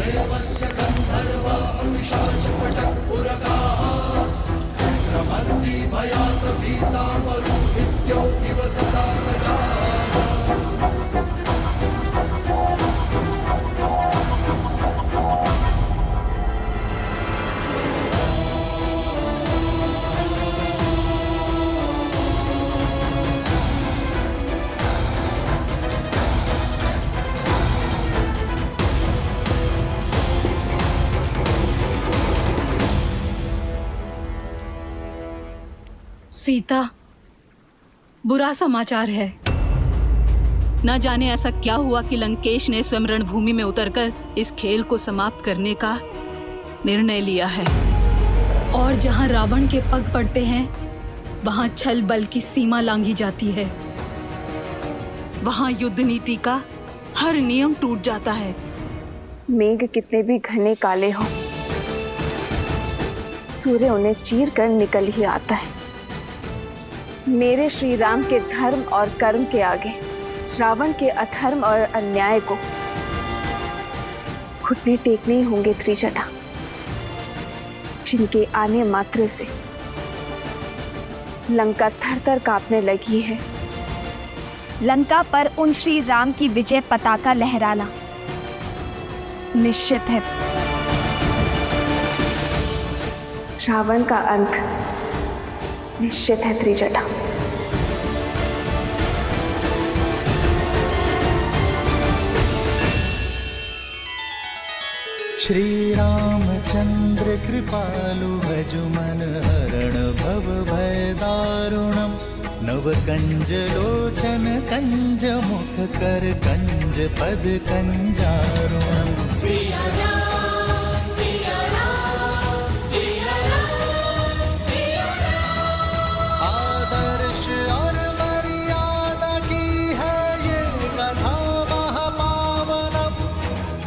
देवस्य गन्धर्वा पिशाचपटकपुरगाः रमन्ति भयात् भीता मरुभिद्यौ इव सदा प्रजाः। सीता, बुरा समाचार है। न जाने ऐसा क्या हुआ कि लंकेश ने स्वयं रणभूमि में उतरकर इस खेल को समाप्त करने का निर्णय लिया है। और जहां रावण के पग पड़ते हैं, वहां छल बल की सीमा लांघी जाती है। वहां युद्ध नीति का हर नियम टूट जाता है। मेघ कितने भी घने काले हों, सूर्य उन्हें चीर कर निकल ही आता है। मेरे श्री राम के धर्म और कर्म के आगे रावण के अधर्म और अन्याय को घुटने टेकने ही होंगे त्रिजटा, जिनके आने मात्र से लंका थर-थर कांपने लगी है। लंका पर उन श्री राम की विजय पताका लहराना निश्चित है। रावण का अंत निश्चित है त्रिजटा। श्री रामचंद्र कृपालु भजुमन हरण भव भय दारुणम नव कंज लोचन कंज मुख कर कंज पद कंजारुणम। आदर्श और मर्यादा की है ये कथा महापावनम।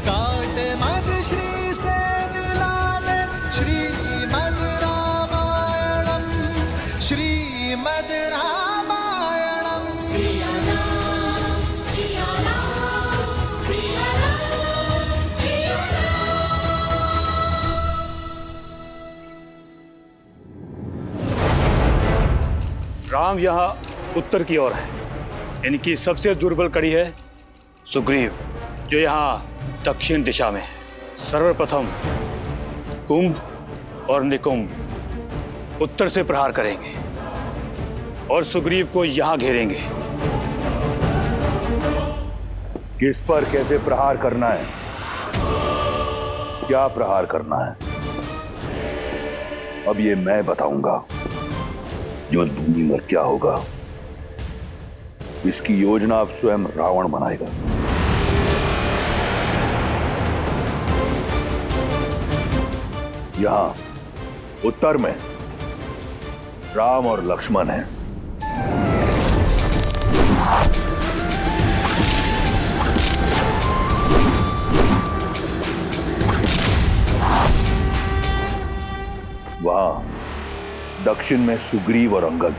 काट मद श्री से मिलाने श्रीमद् रामायणम श्रीमद् रामायणम। सिया राम सिया राम सिया राम सिया राम यहाँ उत्तर की ओर है। इनकी सबसे दुर्बल कड़ी है सुग्रीव, जो यहाँ दक्षिण दिशा में है। सर्वप्रथम कुंभ और निकुंभ उत्तर से प्रहार करेंगे और सुग्रीव को यहाँ घेरेंगे। किस पर कैसे प्रहार करना है, क्या प्रहार करना है, अब ये मैं बताऊंगा। युद्ध भूमि में क्या होगा, इसकी योजना अब स्वयं रावण बनाएगा। यहां उत्तर में राम और लक्ष्मण हैं। वहां दक्षिण में सुग्रीव और अंगद।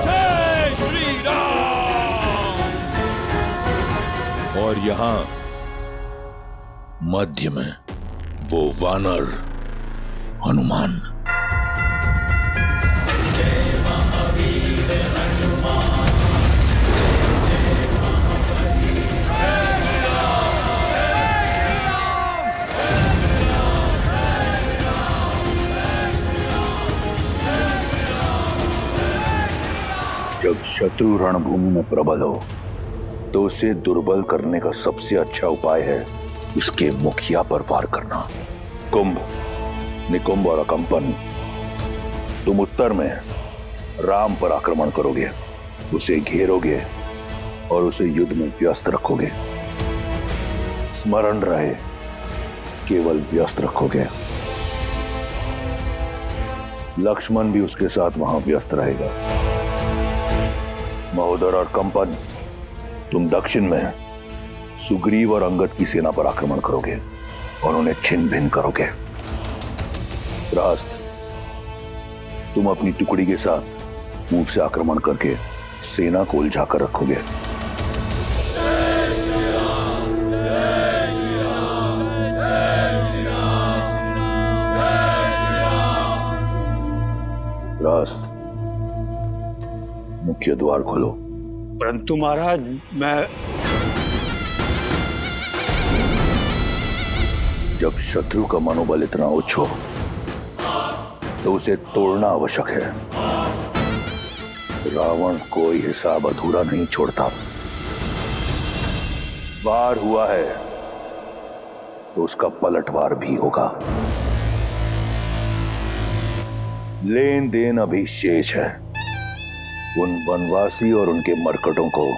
जय श्री राम। और यहां मध्य में वो वानर हनुमान। जब शत्रु रणभूमि में प्रबल हो तो उसे दुर्बल करने का सबसे अच्छा उपाय है उसके मुखिया पर वार करना। कुंभ, निकुंभ और अकंपन, तुम उत्तर में राम पर आक्रमण करोगे, उसे घेरोगे और उसे युद्ध में व्यस्त रखोगे। स्मरण रहे, केवल व्यस्त रखोगे। लक्ष्मण भी उसके साथ वहां व्यस्त रहेगा। महोदर और कंपन, तुम दक्षिण में सुग्रीव और अंगद की सेना पर आक्रमण करोगे और उन्हें छिन्न भिन्न करोगे। रास्त, तुम अपनी टुकड़ी के साथ पूर्व से आक्रमण करके सेना को उलझाकर रखोगे। रास्त, मुख्य द्वार खोलो। परंतु महाराज, मैं जब शत्रु का मनोबल इतना उच्च हो तो उसे तोड़ना आवश्यक है। रावण कोई हिसाब अधूरा नहीं छोड़ता। वार हुआ है तो उसका पलटवार भी होगा। लेन देन अभी शेष है। उन वनवासी और उनके मरकटों को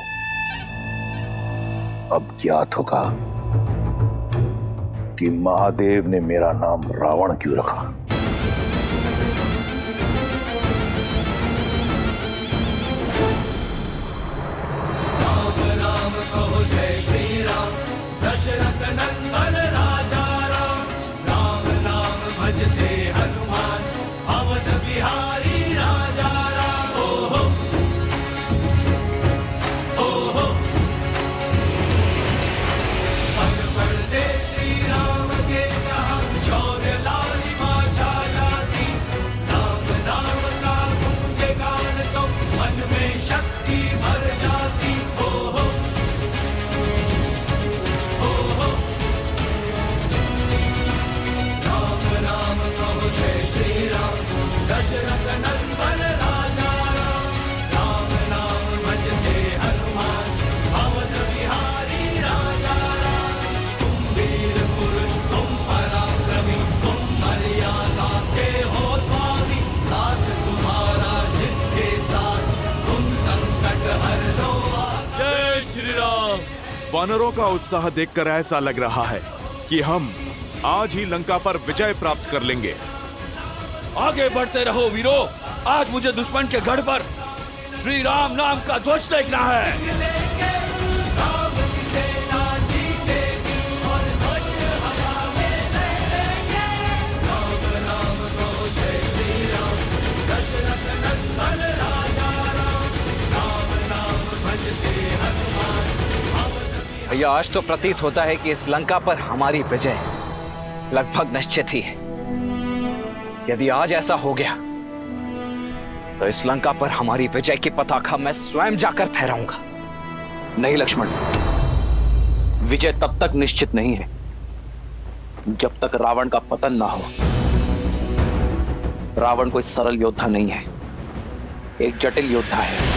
अब ज्ञात होगा कि महादेव ने मेरा नाम रावण क्यों रखा। राम राम कहो जय श्री राम, दशरथ नंदन राजा राम। राम नाम भजते हनुमान, अवध बिहारी राजा राम। ओहो ओहो, पल पढ़ते श्री राम के जहां, शौर्य लालिमा छा जाती। राम नाम का गूंजे गान तो मन में शक्ति भर जाती। ओहो ओहो, राम राम कहो जय श्री राम, दशरथ नंदन राजा राम। राम नाम भजते हनुमान, अवध बिहारी राजा राम। तुम वीर पुरुष, तुम पराक्रमी, तुम मर्यादा के हो स्वामी। साथ तुम्हारा जिसके साथ, तुम संकट हर लो। जय श्री राम। वानरों का उत्साह देखकर ऐसा लग रहा है कि हम आज ही लंका पर विजय प्राप्त कर लेंगे। आगे बढ़ते रहो वीरों। आज मुझे दुश्मन के गढ़ पर श्री राम नाम का ध्वज देखना है। राम की सेना जीतेगी और ध्वज हवा में लहरेंगे। राम राम कहो जय श्री राम, दशरथ नंदन राजा राम। राम नाम भजते हनुमान, भैया, आज तो प्रतीत होता है कि इस लंका पर हमारी विजय लगभग निश्चित ही है। यदि आज ऐसा हो गया तो इस लंका पर हमारी विजय की पताका मैं स्वयं जाकर फहराऊंगा। नहीं लक्ष्मण, विजय तब तक निश्चित नहीं है जब तक रावण का पतन ना हो। रावण कोई सरल योद्धा नहीं है, एक जटिल योद्धा है।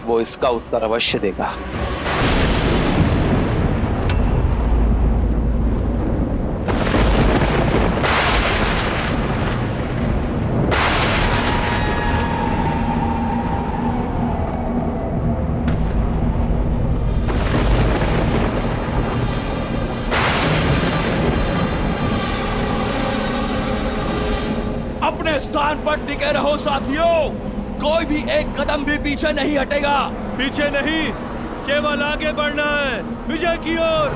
वो इसका उत्तर अवश्य देगा। अपने स्थान पर टिके रहो साथियों। कोई भी एक कदम भी पीछे नहीं हटेगा। पीछे नहीं, केवल आगे बढ़ना है, विजय की ओर।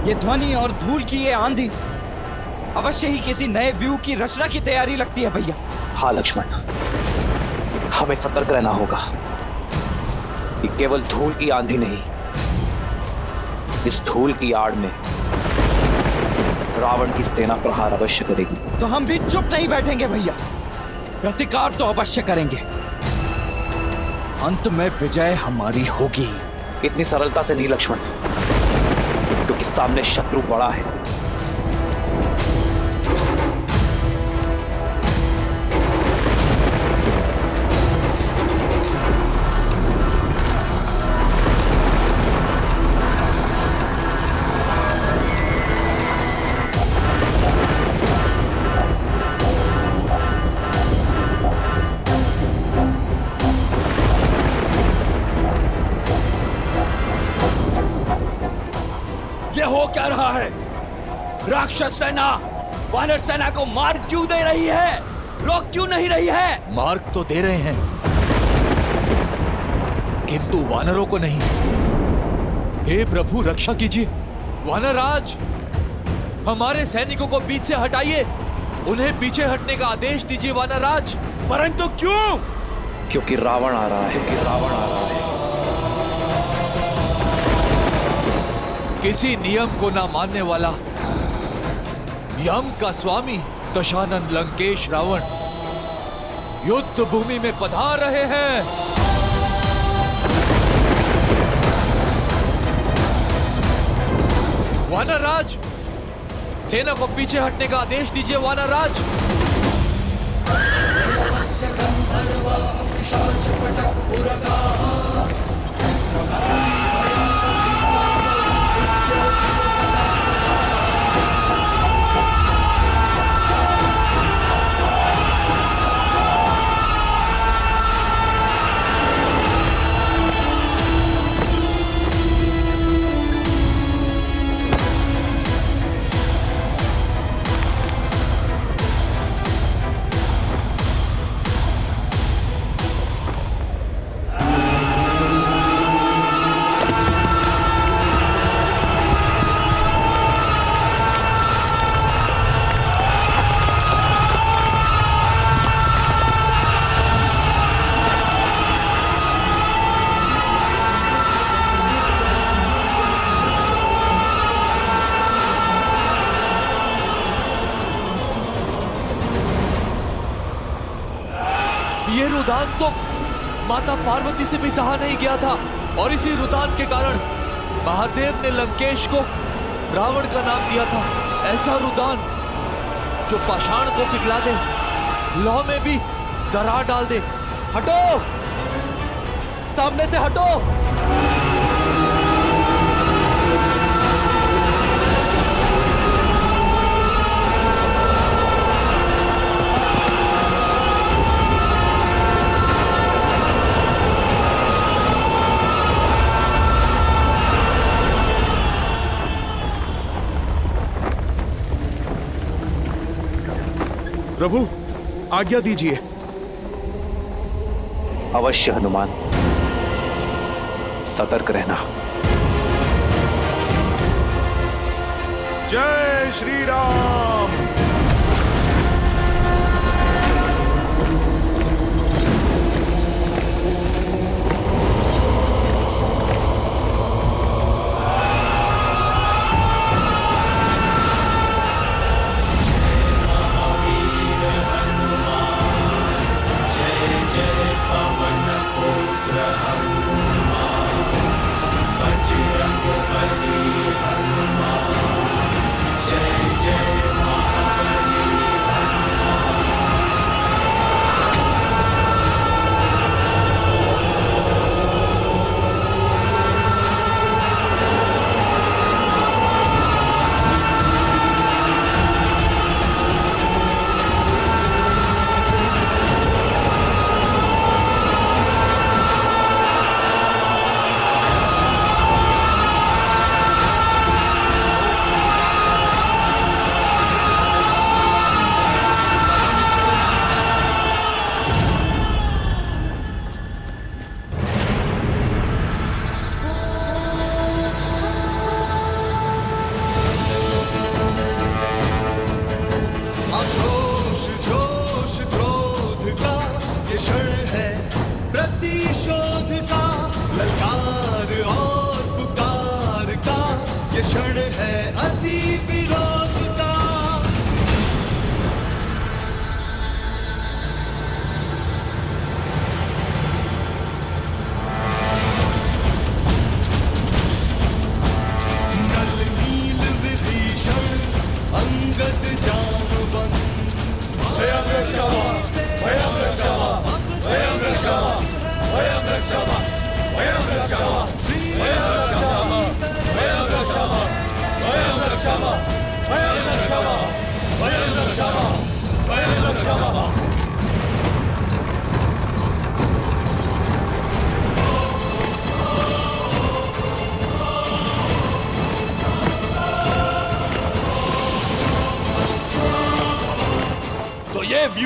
ये ध्वनि और धूल की ये आंधी अवश्य ही किसी नए व्यूह की रचना की तैयारी लगती है भैया। हाँ लक्ष्मण, हमें सतर्क रहना होगा कि केवल धूल की आंधी नहीं, इस धूल की आड़ में रावण की सेना प्रहार अवश्य करेगी। तो हम भी चुप नहीं बैठेंगे भैया, प्रतिकार तो अवश्य करेंगे। अंत में विजय हमारी होगी। इतनी सरलता से नहीं लक्ष्मण, क्योंकि सामने शत्रु बड़ा है। राक्षस सेना वानर सेना को मार क्यों दे रही है? रोक क्यों नहीं रही है? मार्ग तो दे रहे हैं, किंतु वानरों को नहीं। हे प्रभु, रक्षा कीजिए। वानरराज, हमारे सैनिकों को बीच से हटाइए, उन्हें पीछे हटने का आदेश दीजिए वानरराज। परंतु क्यों? क्योंकि रावण आ रहा है। किसी नियम को ना मानने वाला यम का स्वामी दशानन लंकेश रावण युद्ध भूमि में पधार रहे हैं। वानरराज, सेना को पीछे हटने का आदेश दीजिए वानरराज। ये रुदान तो माता पार्वती से भी सहा नहीं गया था, और इसी रुदान के कारण महादेव ने लंकेश को रावण का नाम दिया था। ऐसा रुदान जो पाषाण को पिघला दे, लौ में भी दरार डाल दे। हटो, सामने से हटो। प्रभु, आज्ञा दीजिए। अवश्य हनुमान, सतर्क रहना। जय श्री राम। भयं रक्षामः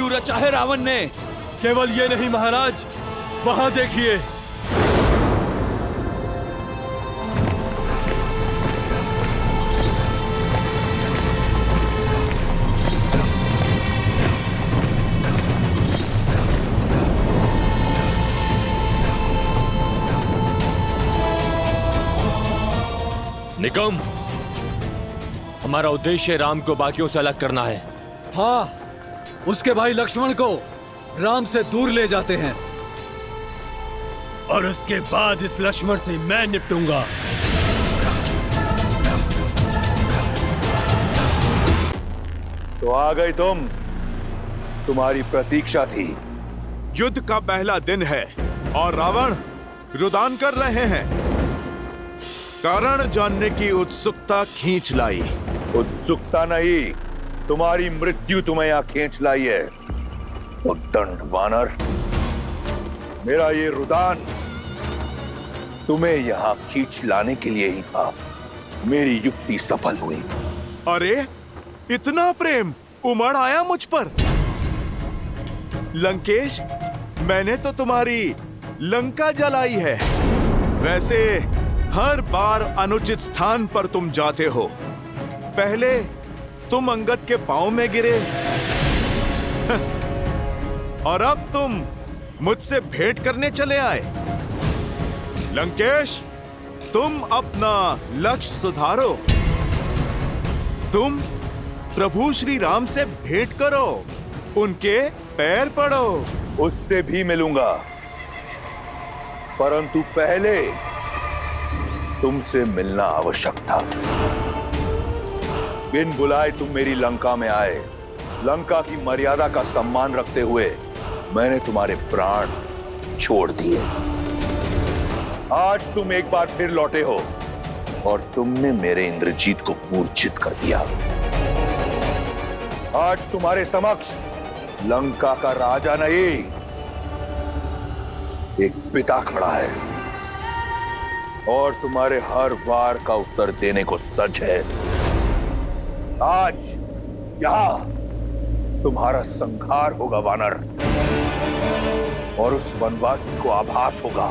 क्यों रचा है रावण ने? केवल ये नहीं महाराज, वहां देखिए। निकम, हमारा उद्देश्य राम को बाकियों से अलग करना है। हाँ, उसके भाई लक्ष्मण को राम से दूर ले जाते हैं और उसके बाद इस लक्ष्मण से मैं निपटूंगा। तो आ गई तुम, तुम्हारी प्रतीक्षा थी। युद्ध का पहला दिन है और रावण रुदान कर रहे हैं। कारण जानने की उत्सुकता खींच लाई। उत्सुकता नहीं, तुम्हारी मृत्यु तुम्हें यहां खींच लाई है। उद्दंड वानर, मेरा ये रुदान तुम्हें यहां खींच लाने के लिए ही था। मेरी युक्ति सफल हुई। अरे, इतना प्रेम उमड़ आया मुझ पर। लंकेश, मैंने तो तुम्हारी लंका जलाई है। वैसे हर बार अनुचित स्थान पर तुम जाते हो। पहले तुम अंगद के पांव में गिरे और अब तुम मुझसे भेंट करने चले आए। लंकेश, तुम अपना लक्ष्य सुधारो। तुम प्रभु श्री राम से भेंट करो, उनके पैर पड़ो। उससे भी मिलूंगा, परंतु पहले तुमसे मिलना आवश्यक था। बिन बुलाए तुम मेरी लंका में आए। लंका की मर्यादा का सम्मान रखते हुए मैंने तुम्हारे प्राण छोड़ दिए। आज तुम एक बार फिर लौटे हो और तुमने मेरे इंद्रजीत को मूर्छित कर दिया। आज तुम्हारे समक्ष लंका का राजा नहीं, एक पिता खड़ा है और तुम्हारे हर वार का उत्तर देने को सच है। आज यहां तुम्हारा संहार होगा वानर, और उस वनवासी को आभास होगा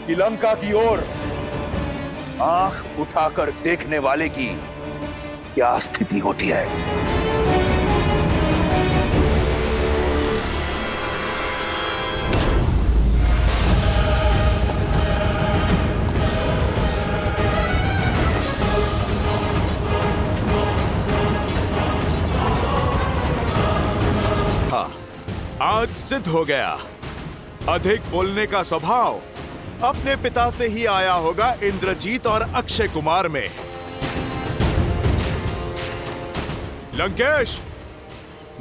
कि लंका की ओर आंख उठाकर देखने वाले की क्या स्थिति होती है। आज सिद्ध हो गया, अधिक बोलने का स्वभाव अपने पिता से ही आया होगा इंद्रजीत और अक्षय कुमार में। लंकेश,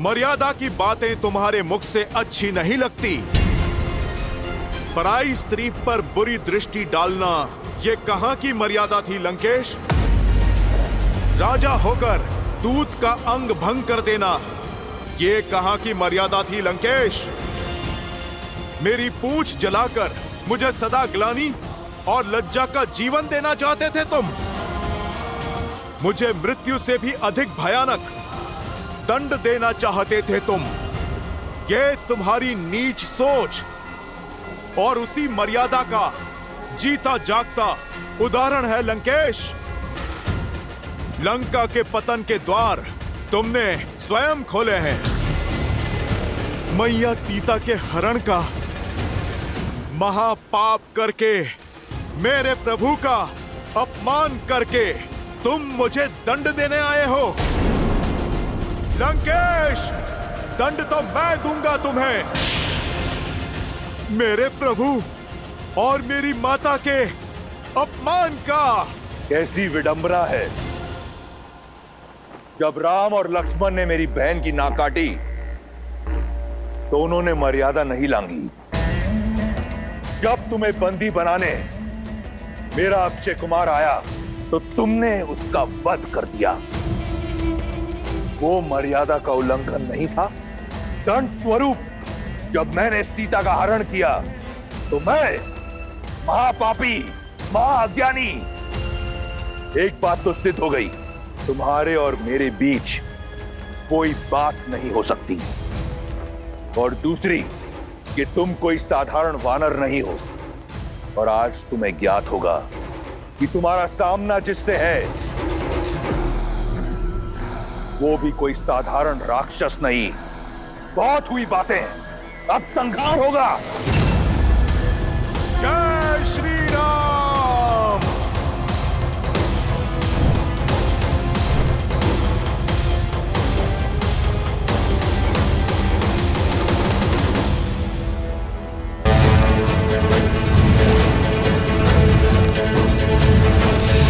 मर्यादा की बातें तुम्हारे मुख से अच्छी नहीं लगती। पराई स्त्री पर बुरी दृष्टि डालना ये कहां की मर्यादा थी लंकेश? राजा होकर दूत का अंग भंग कर देना ये कहां की मर्यादा थी लंकेश? मेरी पूंछ जलाकर मुझे सदा ग्लानि और लज्जा का जीवन देना चाहते थे तुम। मुझे मृत्यु से भी अधिक भयानक दंड देना चाहते थे तुम। ये तुम्हारी नीच सोच और उसी मर्यादा का जीता जागता उदाहरण है लंकेश। लंका के पतन के द्वार तुमने स्वयं खोले हैं। मैया सीता के हरण का महापाप करके, मेरे प्रभु का अपमान करके तुम मुझे दंड देने आए हो। लंकेश, दंड तो मैं दूंगा तुम्हें। मेरे प्रभु और मेरी माता के अपमान का। कैसी विडंबना है, जब राम और लक्ष्मण ने मेरी बहन की नाक काटी तो उन्होंने मर्यादा नहीं लांघी। जब तुम्हें बंदी बनाने मेरा अक्षय कुमार आया तो तुमने उसका वध कर दिया। वो मर्यादा का उल्लंघन नहीं था। दंड स्वरूप जब मैंने सीता का हरण किया तो मैं महापापी, महाअज्ञानी। एक बात तो सिद्ध हो गई, तुम्हारे और मेरे बीच कोई बात नहीं हो सकती। और दूसरी कि तुम कोई साधारण वानर नहीं हो। और आज तुम्हें ज्ञात होगा कि तुम्हारा सामना जिससे है वो भी कोई साधारण राक्षस नहीं। बहुत हुई बातें, अब संहार होगा। जय श्री राम।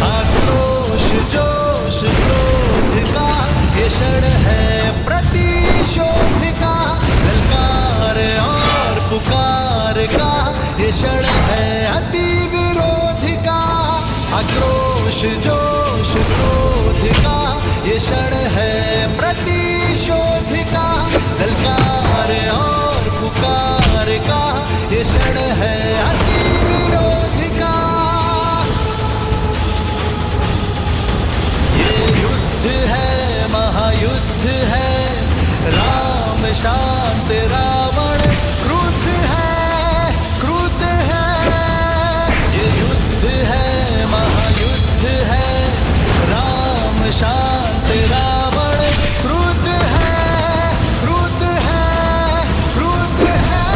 आक्रोश जोश क्रोध का ये क्षण है प्रतिशोध का, ललकार और पुकार का ये क्षण है अति विरोध का। आक्रोश जोश क्रोध का ये क्षण है प्रतिशोध का, ललकार और पुकार का ये क्षण है अति विरोध का। युद्ध है महायुद्ध है, राम शांत रावण क्रुद्ध है क्रुद्ध है। ये युद्ध है महायुद्ध है, राम शांत रावण क्रुद्ध है क्रुद्ध है क्रुद्ध है।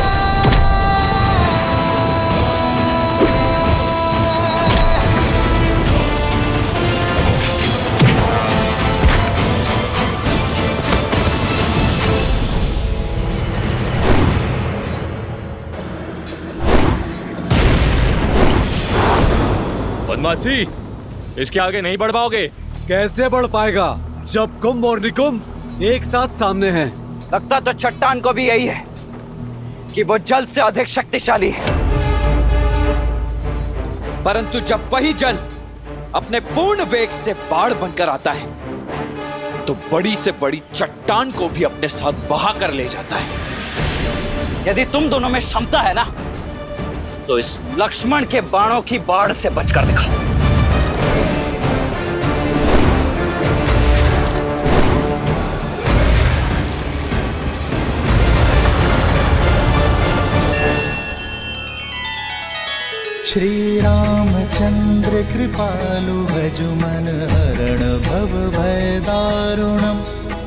बदमाशी, इसके आगे नहीं बढ़ पाओगे। कैसे बढ़ पाएगा जब कुंभ और निकुंभ एक साथ सामने हैं? लगता तो चट्टान को भी यही है कि वो जल से अधिक शक्तिशाली है, परंतु जब वही जल अपने पूर्ण वेग से बाढ़ बनकर आता है तो बड़ी से बड़ी चट्टान को भी अपने साथ बहा कर ले जाता है। यदि तुम दोनों में क्षमता है ना, तो इस लक्ष्मण के बाणों की बाढ़ से बचकर दिखाओ। श्री रामचंद्र कृपालु भजु मन हरण भव भय दारुणम,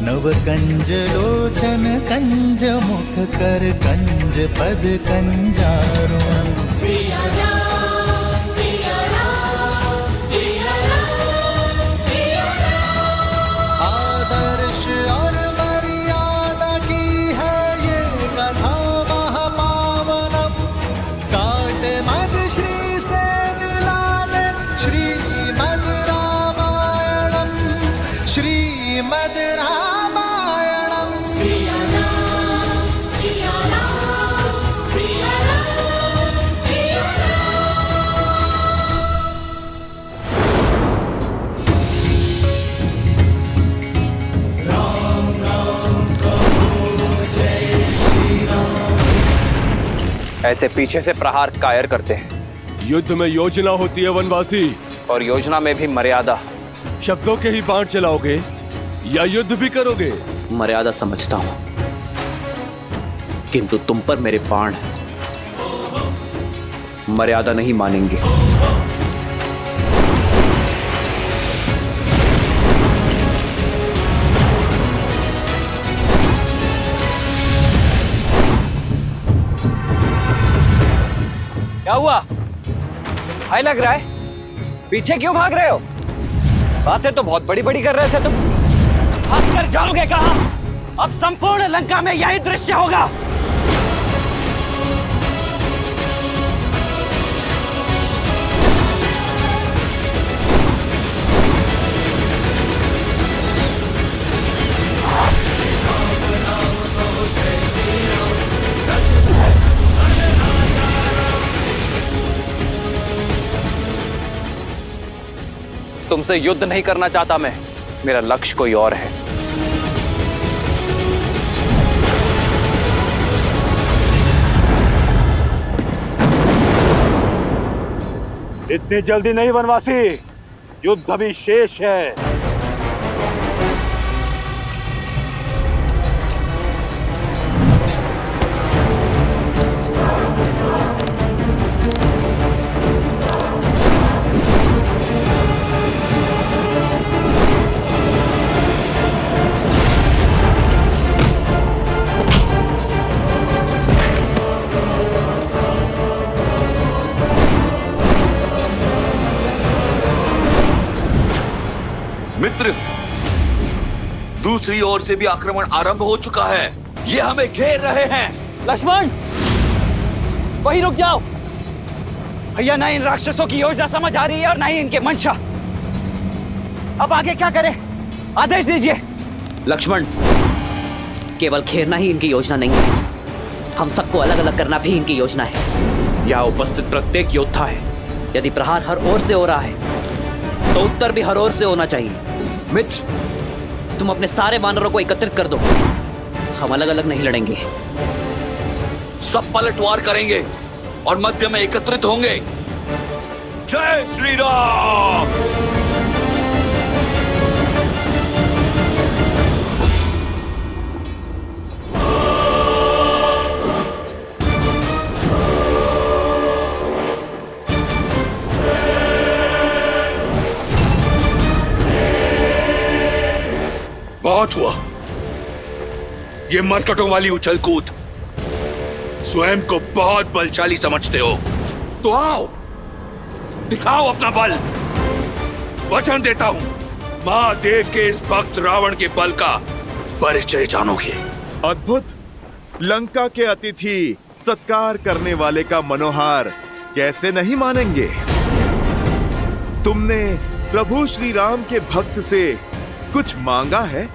नव कंज लोचन कंज मुख कर कंज पद कंजारुणम। सिया राम सिया राम सिया राम सिया राम। आदर्श और मर्यादा की है ये कथा महापावनम, काट मद श्री से मिला दे श्रीमद् रामायणम श्रीमद् रामायणम। सिया राम सिया राम सिया राम सिया राम राम कहो जय श्री राम। ऐसे पीछे से प्रहार कायर करते हैं। युद्ध में योजना होती है वनवासी, और योजना में भी मर्यादा। शब्दों के ही बाण चलाओगे या युद्ध भी करोगे? मर्यादा समझता हूं, किंतु तुम पर मेरे बाण मर्यादा नहीं मानेंगे। क्या हुआ? हाय लग रहा है, पीछे क्यों भाग रहे हो? बातें तो बहुत बड़ी बड़ी कर रहे थे तुम। भाग कर जाओगे कहां? अब संपूर्ण लंका में यही दृश्य होगा। तुमसे युद्ध नहीं करना चाहता मैं, मेरा लक्ष्य कोई और है। इतनी जल्दी नहीं वनवासी, युद्ध अभी शेष है। मित्र, दूसरी ओर से भी आक्रमण आरंभ हो चुका है। ये हमें घेर रहे हैं। लक्ष्मण, वहीं रुक जाओ। भैया, ना इन राक्षसों की योजना समझ आ रही है और ना ही इनके मंशा। अब आगे क्या करें? आदेश दीजिए। लक्ष्मण, केवल घेरना ही इनकी योजना नहीं है, हम सबको अलग अलग करना भी इनकी योजना है। यहाँ उपस्थित प्रत्येक योद्धा है, यदि प्रहार हर ओर से हो रहा है तो उत्तर भी हर ओर से होना चाहिए। मित्र, तुम अपने सारे वानरों को एकत्रित कर दो, हम अलग अलग नहीं लड़ेंगे। सब पलटवार करेंगे और मध्य में एकत्रित होंगे। जय श्री राम। बहुत हुआ ये मरकटों वाली उछल कूद। स्वयं को बहुत बलशाली समझते हो तो आओ, दिखाओ अपना बल। वचन देता हूं, महादेव के इस भक्त रावण के बल का परिचय जानोगे। अद्भुत। लंका के अतिथि सत्कार करने वाले का मनोहार कैसे नहीं मानेंगे। तुमने प्रभु श्री राम के भक्त से कुछ मांगा है,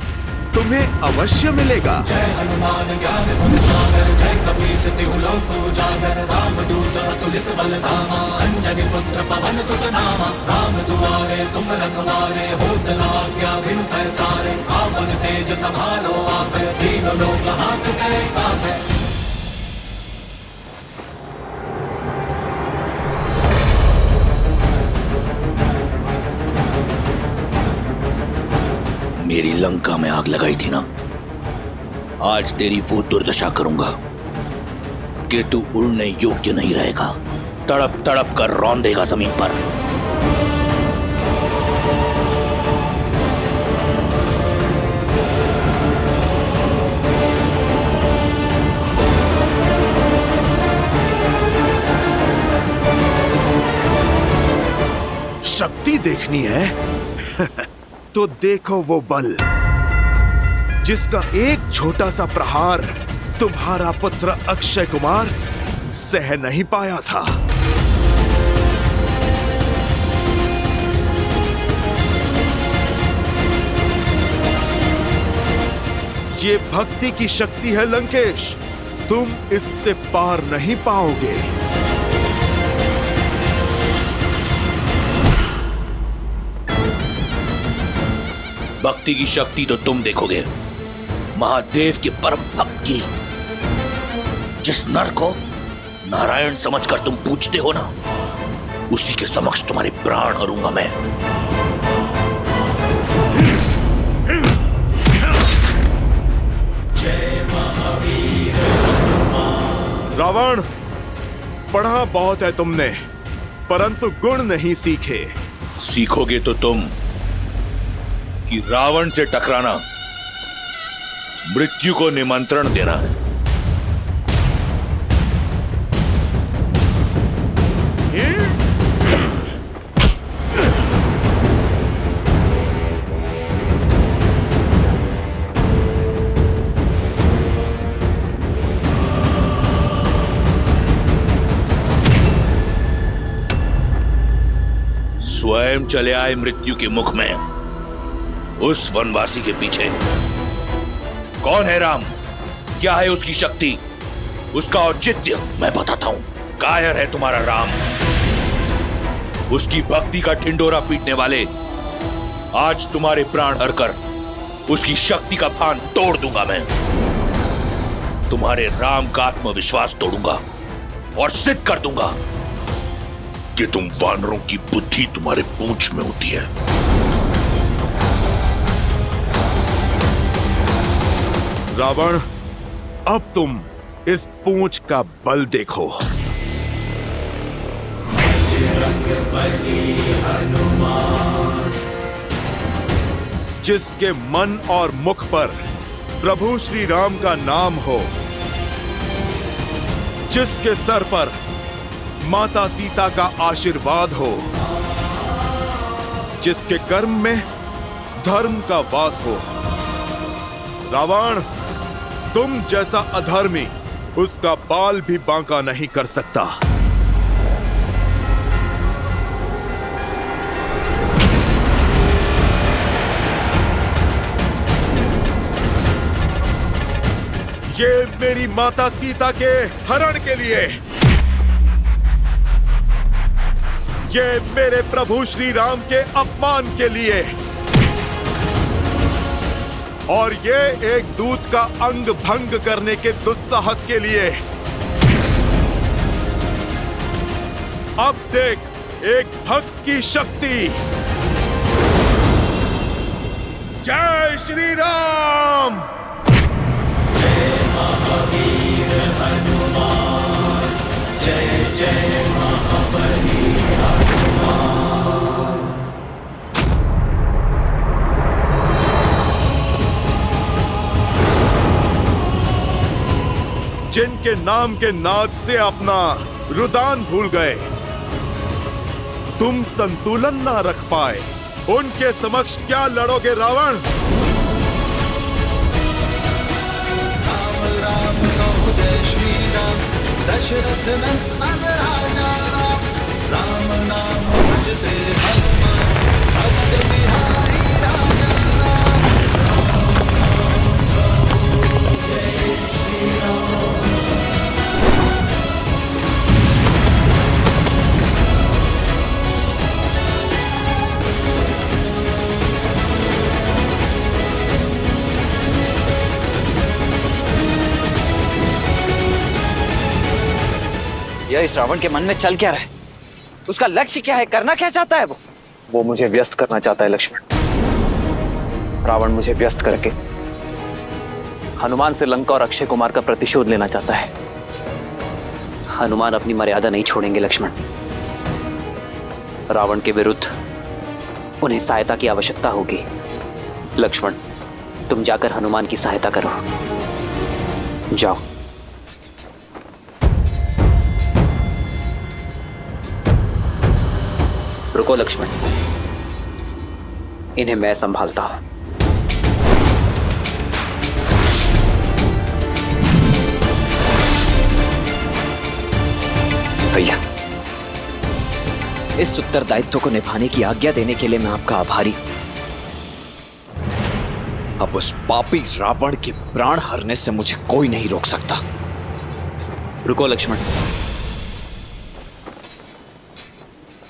तुम्हें अवश्य मिलेगा। जय हनुमान ज्ञान गुण सागर, जय कपीस तिहु लोक उजागर, रामदूत अतुलित बल धामा, अंजनी पुत्र पवन सुत नामा। राम दुआरे तुम रखवारे, होत न आज्ञा बिनु पैसारे। आपन तेज संभालो आप, तीनों लोक हाथ करे कापे। मेरी लंका में आग लगाई थी ना, आज तेरी वो दुर्दशा करूंगा कि तू उड़ने योग्य नहीं रहेगा। तड़प तड़प कर रौंदेगा जमीन पर। शक्ति देखनी है तो देखो वो बल जिसका एक छोटा सा प्रहार तुम्हारा पुत्र अक्षय कुमार सह नहीं पाया था। ये भक्ति की शक्ति है लंकेश, तुम इससे पार नहीं पाओगे। भक्ति की शक्ति तो तुम देखोगे, महादेव के परम भक्त की। जिस नर को नारायण समझकर तुम पूजते हो ना, उसी के समक्ष तुम्हारे प्राण हरूंगा मैं। जय महावीर हनुमान। रावण, पढ़ा बहुत है तुमने, परंतु गुण नहीं सीखे। सीखोगे तो तुम कि रावण से टकराना मृत्यु को निमंत्रण देना है। स्वयं चले आए मृत्यु के मुख में, उस वनवासी के पीछे। कौन है राम? क्या है उसकी शक्ति, उसका औचित्य? मैं बताता हूं। कायर है तुम्हारा राम। उसकी भक्ति का ठिंडोरा पीटने वाले आज तुम्हारे प्राण हरकर उसकी शक्ति का भान तोड़ दूंगा मैं। तुम्हारे राम का आत्मविश्वास तोड़ूंगा और सिद्ध कर दूंगा कि तुम वानरों की बुद्धि तुम्हारे पूंछ में होती है। रावण, अब तुम इस पूंछ का बल देखो। हनुमान। जिसके मन और मुख पर प्रभु श्री राम का नाम हो, जिसके सर पर माता सीता का आशीर्वाद हो, जिसके कर्म में धर्म का वास हो। रावण, तुम जैसा अधर्मी उसका बाल भी बांका नहीं कर सकता। ये मेरी माता सीता के हरण के लिए, ये मेरे प्रभु श्री राम के अपमान के लिए, और ये एक दूत का अंग भंग करने के दुस्साहस के लिए। अब देख एक भक्त की शक्ति। जय श्री राम। महावीर हनुमान, जय जय महाबली हनुमान। जिनके नाम के नाद से अपना रुदान भूल गए, तुम संतुलन ना रख पाए, उनके समक्ष क्या लड़ोगे रावण? राम कहु जय श्री राम, दशरथ नंदन राजा राम। राम नाम भजते हनुमान, भक्त बिहारी राजा राम। राम कहु जय श्री राम। यह इस रावण के मन में चल क्या रहा है? उसका लक्ष्य क्या है? करना क्या चाहता है वो मुझे व्यस्त करना चाहता है लक्ष्मण। रावण मुझे व्यस्त करके हनुमान से लंका और अक्षय कुमार का प्रतिशोध लेना चाहता है। हनुमान अपनी मर्यादा नहीं छोड़ेंगे लक्ष्मण। रावण के विरुद्ध उन्हें सहायता की आवश्यकता होगी। लक्ष्मण, तुम जाकर हनुमान की सहायता करो। जाओ। रुको लक्ष्मण, इन्हें मैं संभालता हूं। भैया, इस उत्तरदायित्व को निभाने की आज्ञा देने के लिए मैं आपका आभारी हूं। अब उस पापी रावण के प्राण हरने से मुझे कोई नहीं रोक सकता। रुको लक्ष्मण,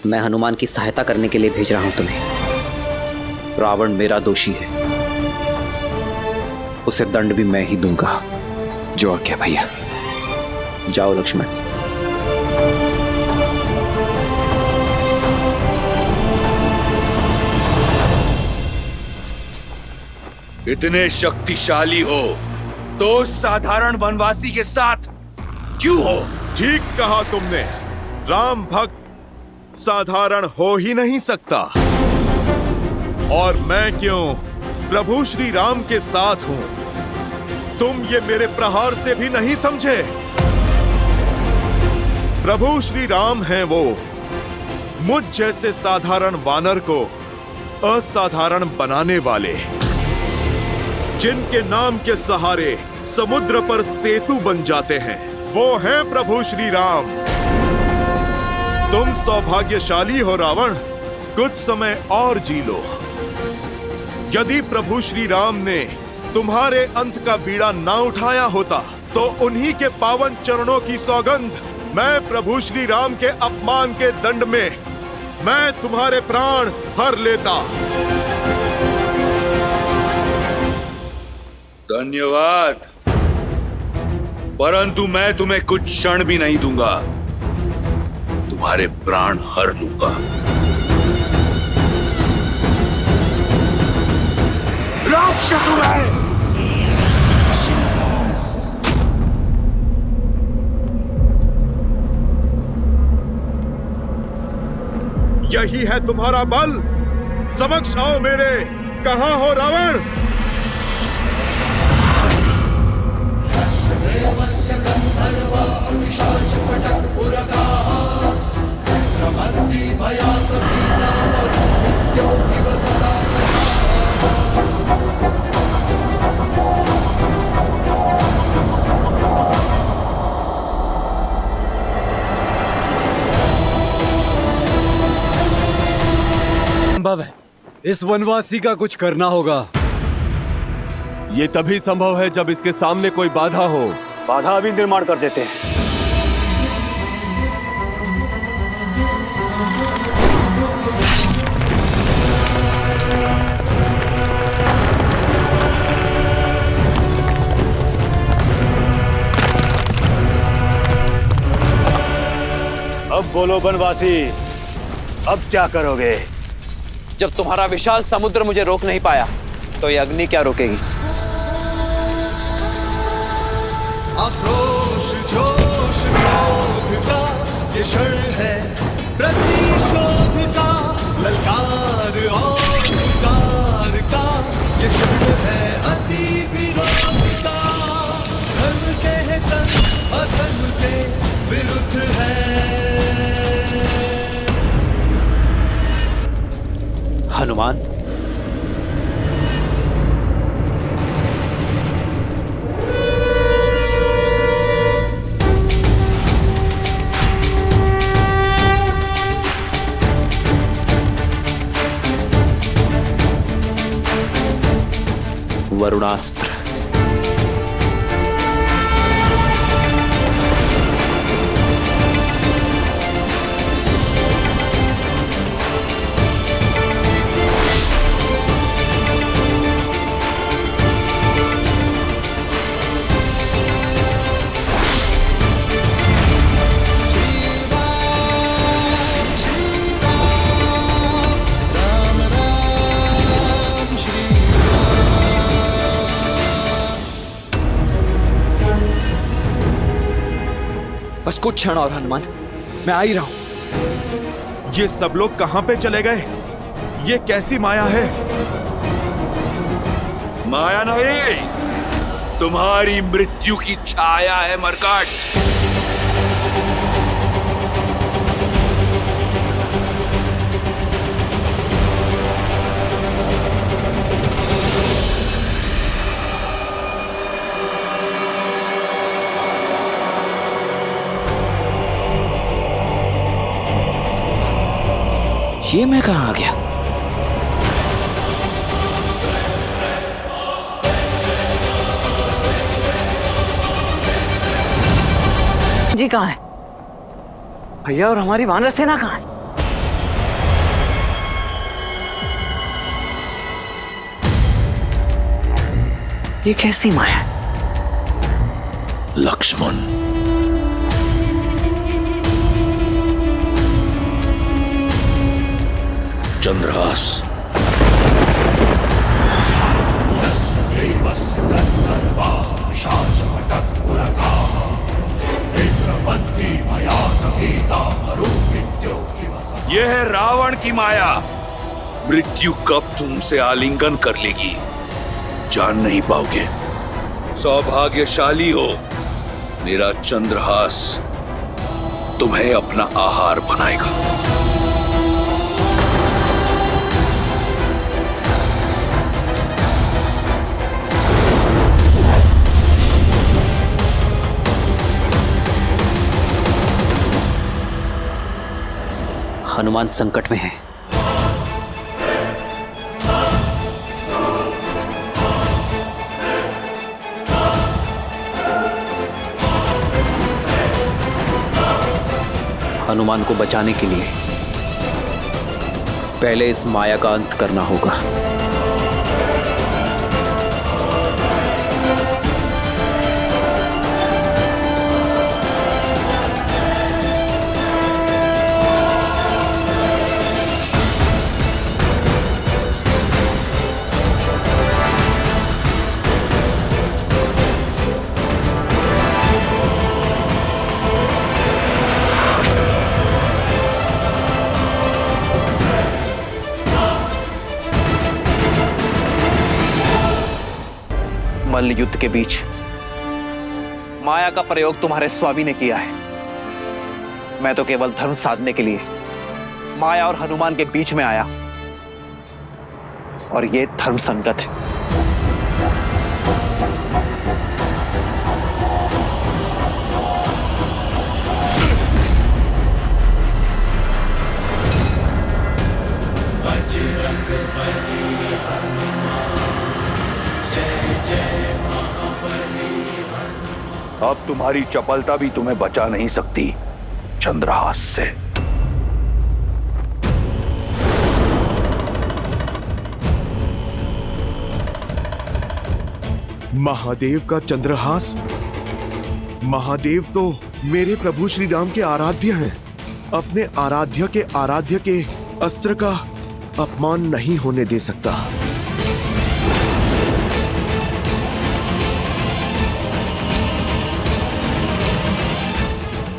मैं हनुमान की सहायता करने के लिए भेज रहा हूं तुम्हें। रावण मेरा दोषी है, उसे दंड भी मैं ही दूंगा। जो आज्ञा भैया। जाओ लक्ष्मण। इतने शक्तिशाली हो तो साधारण वनवासी के साथ क्यों हो? ठीक कहा तुमने। राम भक्त साधारण हो ही नहीं सकता। और मैं क्यों प्रभु श्री राम के साथ हूं। तुम ये मेरे प्रहार से भी नहीं समझे। प्रभु श्री राम हैं वो, मुझ जैसे साधारण वानर को असाधारण बनाने वाले, जिनके नाम के सहारे समुद्र पर सेतु बन जाते हैं, वो हैं प्रभु श्री राम। तुम सौभाग्यशाली हो रावण, कुछ समय और जी लो। यदि प्रभु श्री राम ने तुम्हारे अंत का बीड़ा ना उठाया होता तो उन्हीं के पावन चरणों की सौगंध, मैं प्रभु श्री राम के अपमान के दंड में मैं तुम्हारे प्राण हर लेता। धन्यवाद, परंतु मैं तुम्हें कुछ क्षण भी नहीं दूंगा। तुम्हारे प्राण हर लूंगा। राक्षस है। यही है तुम्हारा बल? समक्ष आओ मेरे। कहां हो रावण? इस वनवासी का कुछ करना होगा। ये तभी संभव है जब इसके सामने कोई बाधा हो। बाधा अभी निर्माण कर देते हैं। अब बोलो वनवासी, अब क्या करोगे? जब तुम्हारा विशाल समुद्र मुझे रोक नहीं पाया तो ये अग्नि क्या रोकेगी? आक्रोश जोश क्रोध का ये क्षण है, प्रतिशोध का ललकार और शिकार का ये क्षण है, अति विरोध का। धर्म के संग अधर्म के विरुद्ध है। हनुमान, वरुणास्त्र। बस कुछ क्षण और हनुमान, मैं आ ही रहा हूं। ये सब लोग कहां पे चले गए? ये कैसी माया है? माया नहीं, तुम्हारी मृत्यु की छाया है मरकट। ये मैं कहां आ गया? जी कहां है भैया? और हमारी वानर सेना कहां है? ये कैसी माया है? लक्ष्मण, चंद्रहास, यह है रावण की माया। मृत्यु कब तुमसे आलिंगन कर लेगी जान नहीं पाओगे। सौभाग्यशाली हो, मेरा चंद्रहास तुम्हें अपना आहार बनाएगा। हनुमान संकट में है। हनुमान को बचाने के लिए पहले इस माया का अंत करना होगा। मल्ल युद्ध के बीच माया का प्रयोग तुम्हारे स्वामी ने किया है। मैं तो केवल धर्म साधने के लिए माया और हनुमान के बीच में आया, और ये धर्म संगत है। बजरंग अब तुम्हारी चपलता भी तुम्हें बचा नहीं सकती चंद्रहास से। महादेव का चंद्रहास? महादेव तो मेरे प्रभु श्री राम के आराध्य हैं। अपने आराध्य के अस्त्र का अपमान नहीं होने दे सकता।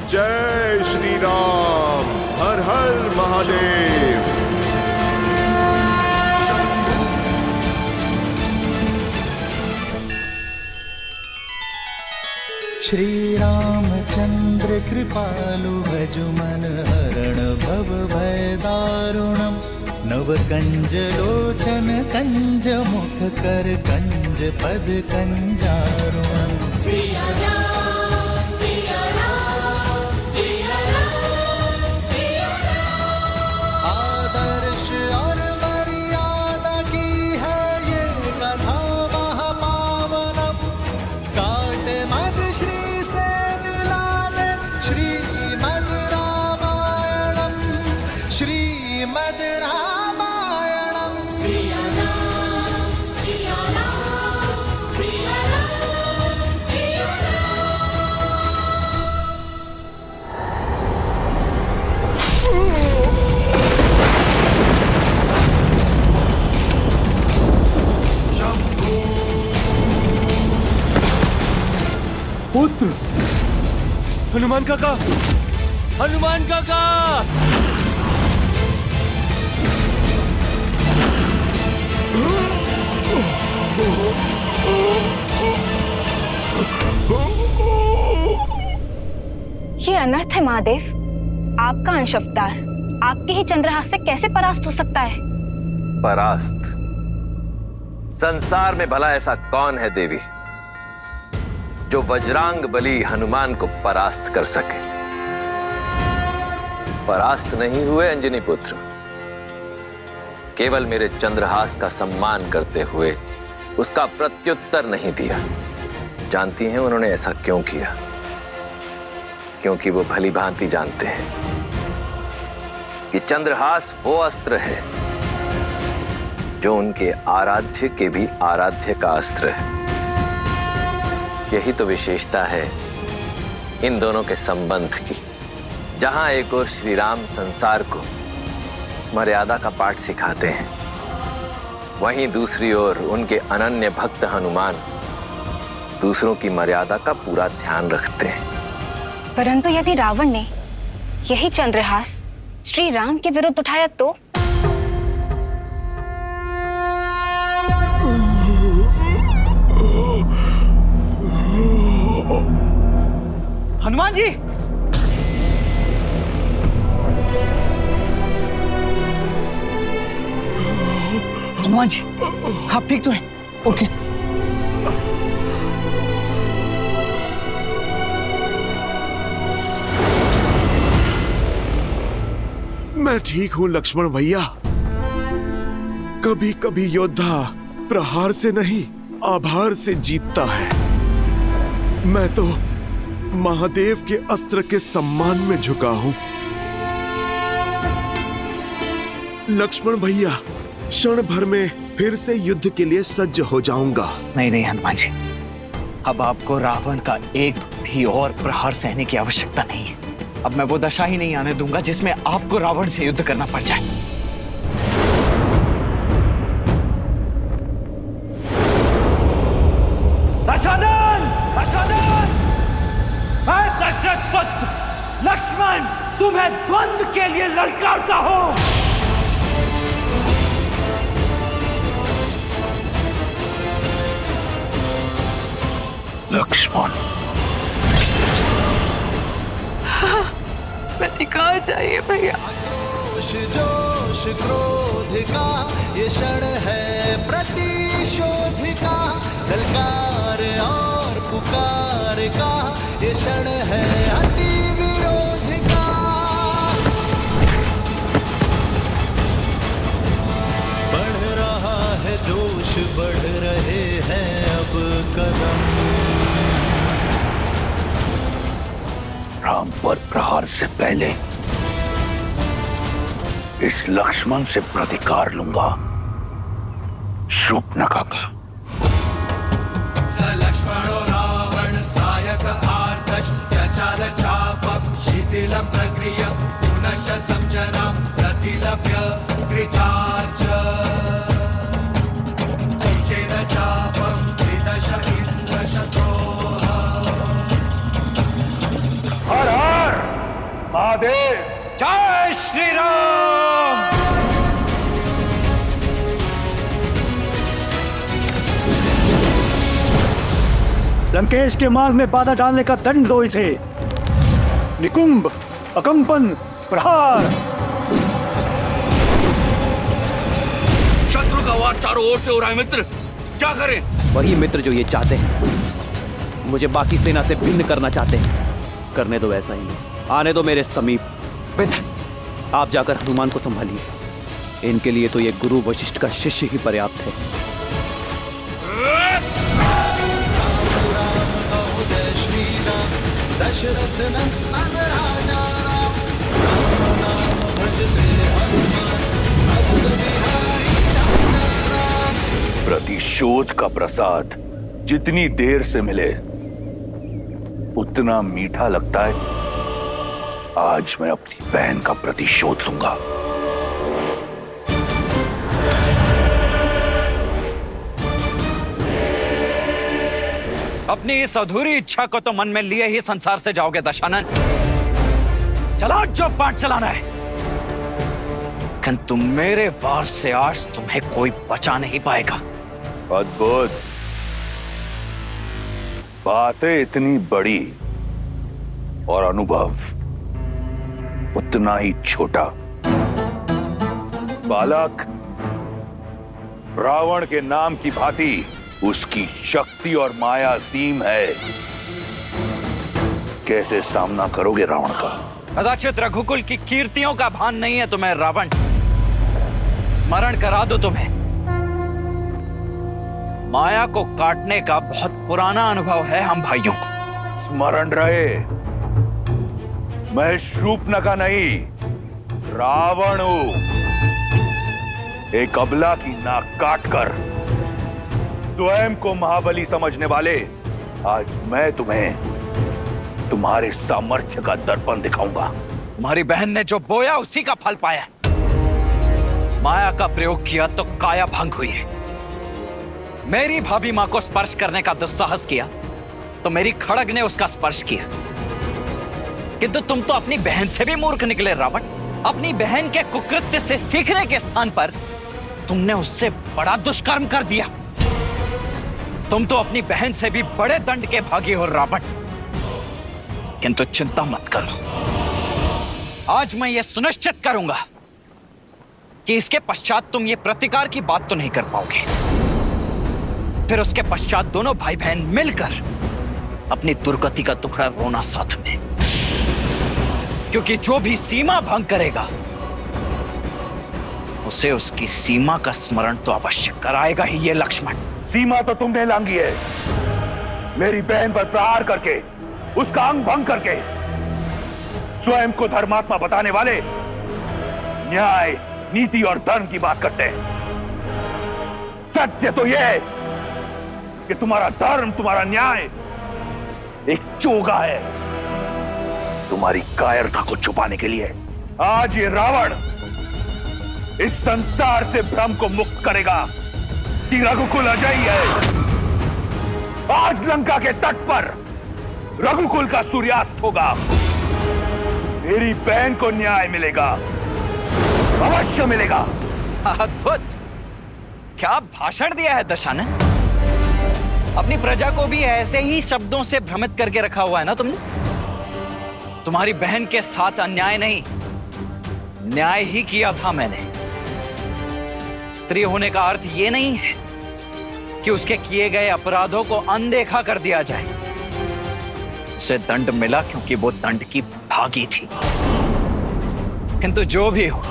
जय श्री राम, हर हर महादेव। श्री रामचंद्र कृपालु भजुमन हरण भव भय दारुणम। नव कंज लोचन कंज मुख कर कंज पद कंजारुणम। सिया राम सिया राम सिया राम सिया राम। आदर्श और मर्यादा की है ये कथा महापावनम। काट मद श्री से मिला दे श्रीमद् रामायणम। श्रीमद् रामायणम। सिया राम सिया राम सिया राम सिया पुत्र हनुमान काका, हनुमान काका। ये अनर्थ है महादेव। आपका अंश अवतार आपके ही चंद्रहास से कैसे परास्त हो सकता है? परास्त? संसार में भला ऐसा कौन है देवी जो वज्रांग बली हनुमान को परास्त कर सके? परास्त नहीं हुए अंजनी पुत्र, केवल मेरे चंद्रहास का सम्मान करते हुए उसका प्रत्युत्तर नहीं दिया। जानती हैं उन्होंने ऐसा क्यों किया? क्योंकि वो भली भांति जानते हैं कि चंद्रहास वो अस्त्र है जो उनके आराध्य के भी आराध्य का अस्त्र है। यही तो विशेषता है इन दोनों के संबंध की। जहां एक ओर श्री राम संसार को मर्यादा का पाठ सिखाते हैं, वहीं दूसरी ओर उनके अनन्य भक्त हनुमान दूसरों की मर्यादा का पूरा ध्यान रखते हैं। परंतु यदि रावण ने यही चंद्रहास श्री राम के विरुद्ध उठाया तो? हनुमान जी, हनुमान जी, आप ठीक तो हैं? उठिए। मैं ठीक हूं लक्ष्मण भैया। कभी कभी योद्धा प्रहार से नहीं आभार से जीतता है। मैं तो महादेव के अस्त्र के सम्मान में झुका हूं। लक्ष्मण भैया, क्षण भर में फिर से युद्ध के लिए सज्ज हो जाऊंगा। नहीं नहीं हनुमान जी, अब आपको रावण का एक भी और प्रहार सहने की आवश्यकता नहीं है। अब मैं वो दशा ही नहीं आने दूंगा जिसमें आपको रावण से युद्ध करना पड़ जाए। दशानन! दशानन! मैं दशरथ पुत्र लक्ष्मण तुम्हें द्वंद्व के लिए ललकारता हूं। लक्ष्मण, पति कहाँ चाहिए भैया? जोश क्रोध का ये क्षण है प्रतिशोध का। ललकार और पुकार का ये क्षण है अति विरोध का। बढ़ रहा है जोश, बढ़ रहे हैं अब कदम। राम पर प्रहार से पहले इस लक्ष्मण से प्रतिकार लूंगा, शूर्पणखा का। स लक्ष्मणो रावण सायक आर्तश चचाल चापम शिथिलं प्रक्रिय पुनश्च संजनं प्रतिलभ्य कृचार्च चिचेन चापम त्रिदश इंद्र शत्रोः। हर हर महादेव। जय श्री राम। लंकेश के मार्ग में बाधा डालने का दंड दो इसे। निकुंभ, अकंपन, प्रहार। शत्रु का वार चारों ओर से हो रहा है मित्र, क्या करें? वही मित्र जो ये चाहते हैं, मुझे बाकी सेना से भिन्न करना चाहते हैं। करने दो ऐसा ही, आने दो मेरे समीप। आप जाकर हनुमान को संभालिए। इनके लिए तो ये गुरु वशिष्ठ का शिष्य ही पर्याप्त है। दशरथ नंदन राजा राम, प्रतिशोध का प्रसाद जितनी देर से मिले उतना मीठा लगता है। आज मैं अपनी बहन का प्रतिशोध लूंगा। अपनी इस अधूरी इच्छा को तो मन में लिए ही संसार से जाओगे दशानन। चला जो पाठ चलाना है, किंतु मेरे वार से आज तुम्हें कोई बचा नहीं पाएगा। अद्भुत। बातें इतनी बड़ी और अनुभव उतना ही छोटा। बालक, रावण के नाम की भांति उसकी शक्ति और माया सीम है। कैसे सामना करोगे रावण का? कदाचित रघुकुल की कीर्तियों का भान नहीं है तुम्हें रावण। स्मरण करा दो तुम्हें, माया को काटने का बहुत पुराना अनुभव है हम भाइयों को। स्मरण रहे, मैं शूर्पणखा नहीं, रावण हूं। एक अबला की नाक काटकर स्वयं को महाबली समझने वाले, आज मैं तुम्हें तुम्हारे सामर्थ्य का दर्पण दिखाऊंगा। तुम्हारी बहन ने जो बोया उसी का फल पाया। माया का प्रयोग किया तो काया भंग हुई है। मेरी भाभी मां को स्पर्श करने का दुस्साहस किया तो मेरी खड़ग ने उसका स्पर्श किया। किंतु तुम तो अपनी बहन से भी मूर्ख निकले रावण। अपनी बहन के कुकृत्य से सीखने के स्थान पर तुमने उससे बड़ा दुष्कर्म कर दिया। तुम तो अपनी बहन से भी बड़े दंड के भागी हो रावण। किंतु चिंता मत करो, आज मैं यह सुनिश्चित करूंगा कि इसके पश्चात तुम ये प्रतिकार की बात तो नहीं कर पाओगे। फिर उसके पश्चात दोनों भाई बहन मिलकर अपनी दुर्गति का टुकड़ा रोना साथ में। क्योंकि जो भी सीमा भंग करेगा उसे उसकी सीमा का स्मरण तो अवश्य कराएगा ही ये लक्ष्मण। सीमा तो तुमने लांघी है, मेरी बहन पर प्रहार करके, उसका अंग भंग करके। स्वयं को धर्मात्मा बताने वाले न्याय, नीति और धर्म की बात करते हैं। सत्य तो यह है कि तुम्हारा धर्म, तुम्हारा न्याय एक चोगा है। तुम्हारी कायरता को छुपाने के लिए आज ये रावण इस संसार से भ्रम को मुक्त करेगा कि रघुकुल अजयी है। आज लंका के तट पर रघुकुल का सूर्यास्त होगा। मेरी बहन को न्याय मिलेगा, अवश्य मिलेगा। अद्भुत, क्या भाषण दिया है दशानन। अपनी प्रजा को भी ऐसे ही शब्दों से भ्रमित करके रखा हुआ है ना तुमने। तुम्हारी बहन के साथ अन्याय नहीं, न्याय ही किया था मैंने। स्त्री होने का अर्थ यह नहीं है कि उसके किए गए अपराधों को अनदेखा कर दिया जाए। उसे दंड मिला क्योंकि वो दंड की भागी थी। किंतु जो भी हो,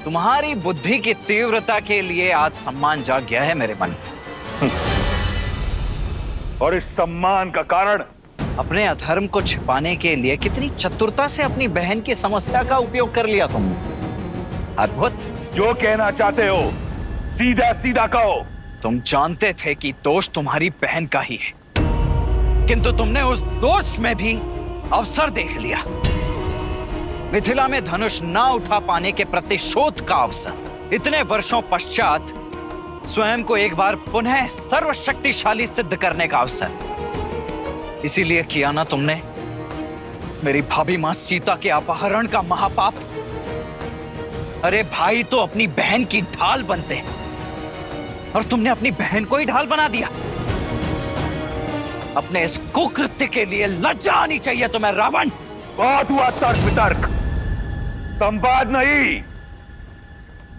तुम्हारी बुद्धि की तीव्रता के लिए आज सम्मान जाग गया है मेरे मन में। और इस सम्मान का कारण अपने अधर्म को छिपाने के लिए कितनी चतुरता से अपनी बहन की समस्या का उपयोग कर लिया तुमने। अद्भुत। जो कहना चाहते हो सीधा सीधा कहो। तुम जानते थे कि दोष तुम्हारी बहन का ही है, किंतु तुमने उस दोष में भी अवसर देख लिया। मिथिला में धनुष ना उठा पाने के प्रतिशोध का अवसर। इतने वर्षों पश्चात स्वयं को एक बार पुनः सर्वशक्तिशाली सिद्ध करने का अवसर। इसीलिए किया ना तुमने मेरी भाभी मां सीता के अपहरण का महापाप। अरे भाई तो अपनी बहन की ढाल बनते हैं और तुमने अपनी बहन को ही ढाल बना दिया। अपने इस कुकृत्य के लिए लज्जा आनी चाहिए तुम्हें रावण। बहुत हुआ तर्क वितर्क, संवाद नहीं।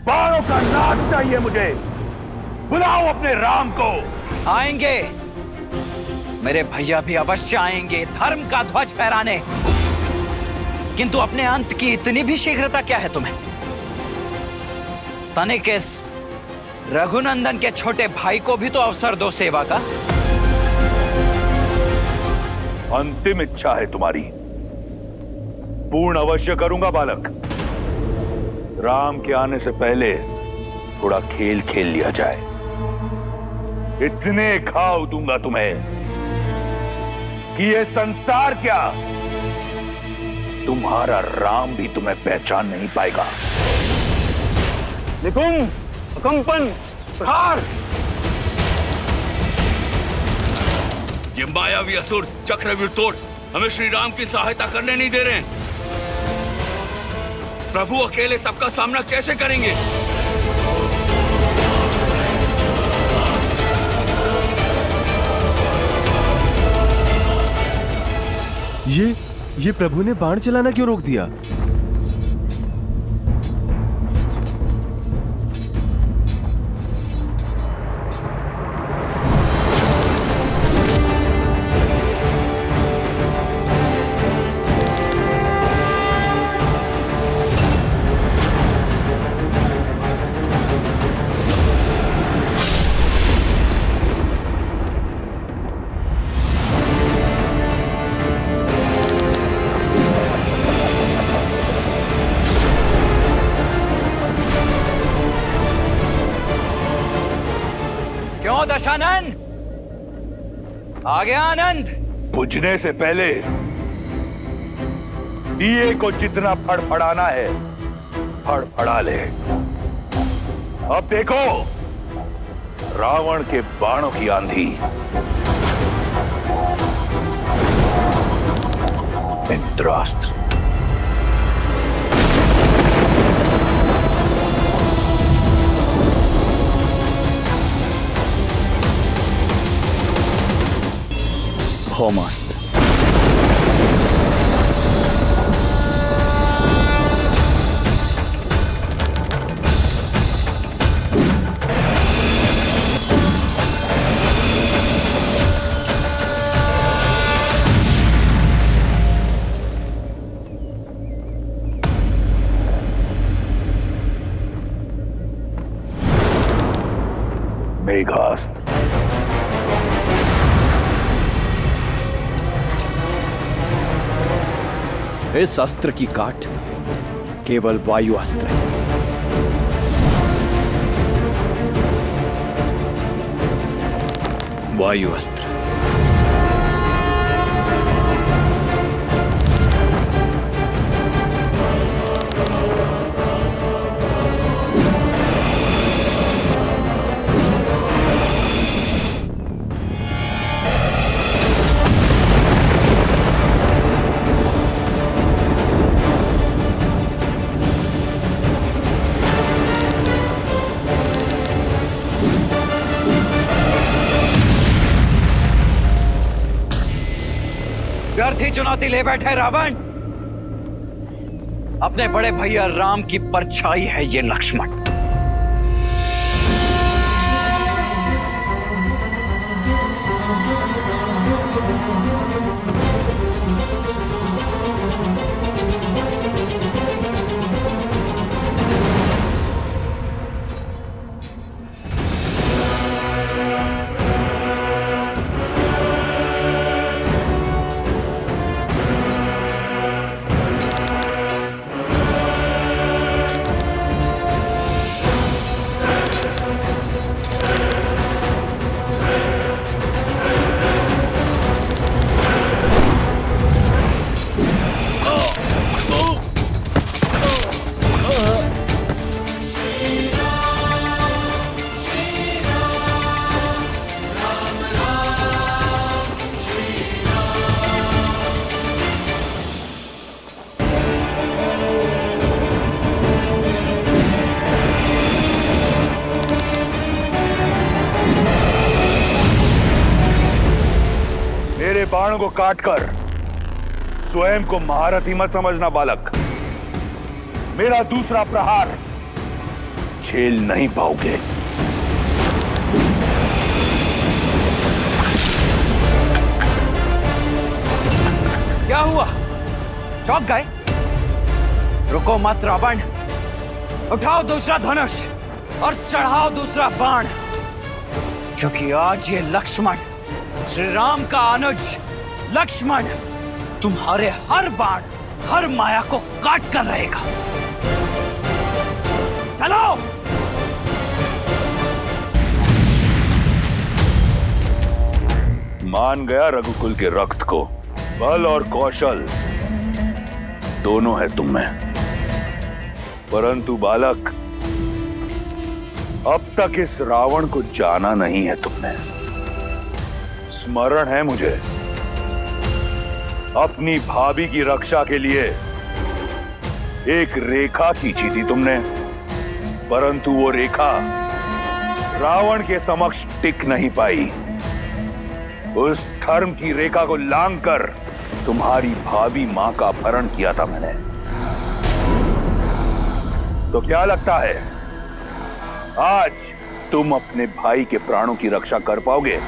बाणों का नाश चाहिए मुझे। बुलाओ अपने राम को। आएंगे, मेरे भैया भी अवश्य आएंगे धर्म का ध्वज फहराने। किंतु अपने अंत की इतनी भी शीघ्रता क्या है तुम्हें? तनिक इस रघुनंदन के छोटे भाई को भी तो अवसर दो सेवा का। अंतिम इच्छा है तुम्हारी, पूर्ण अवश्य करूंगा बालक। राम के आने से पहले थोड़ा खेल खेल लिया जाए। इतने घाव दूंगा तुम्हें कि ये संसार क्या, तुम्हारा राम भी तुम्हें पहचान नहीं पाएगा। निकुंभ, कंपन, प्रहार। ये मायावी असुर चक्रव्यूह तोड़ हमें श्री राम की सहायता करने नहीं दे रहे हैं। प्रभु अकेले सबका सामना कैसे करेंगे? ये प्रभु ने बाण चलाना क्यों रोक दिया? दशानन, आ गया आनंद। बुझने से पहले दिए को जितना फड़फड़ाना है फड़फड़ा ले। अब देखो रावण के बाणों की आंधी। इंद्रास्त्र। भौमास्त्र। मेघास्त्र। इस अस्त्र की काट केवल वायु अस्त्र है। वायु अस्त्र। व्यर्थी चुनौती ले बैठे रावण। अपने बड़े भैया राम की परछाई है ये लक्ष्मण। बाणों को काटकर स्वयं को महारथी मत समझना बालक। मेरा दूसरा प्रहार झेल नहीं पाओगे। क्या हुआ? चौंक गए? रुको मत रावण, उठाओ दूसरा धनुष और चढ़ाओ दूसरा बाण, क्योंकि आज ये लक्ष्मण, श्री राम का अनुज लक्ष्मण, तुम्हारे हर बाण, हर माया को काट कर रहेगा। चलो! मान गया रघुकुल के रक्त को। बल और कौशल दोनों है तुम में, परंतु बालक अब तक इस रावण को जाना नहीं है तुमने। स्मरण है मुझे, अपनी भाभी की रक्षा के लिए एक रेखा खींची थी तुमने, परंतु वो रेखा रावण के समक्ष टिक नहीं पाई। उस धर्म की रेखा को लांघकर तुम्हारी भाभी मां का अपहरण किया था मैंने। तो क्या लगता है आज तुम अपने भाई के प्राणों की रक्षा कर पाओगे?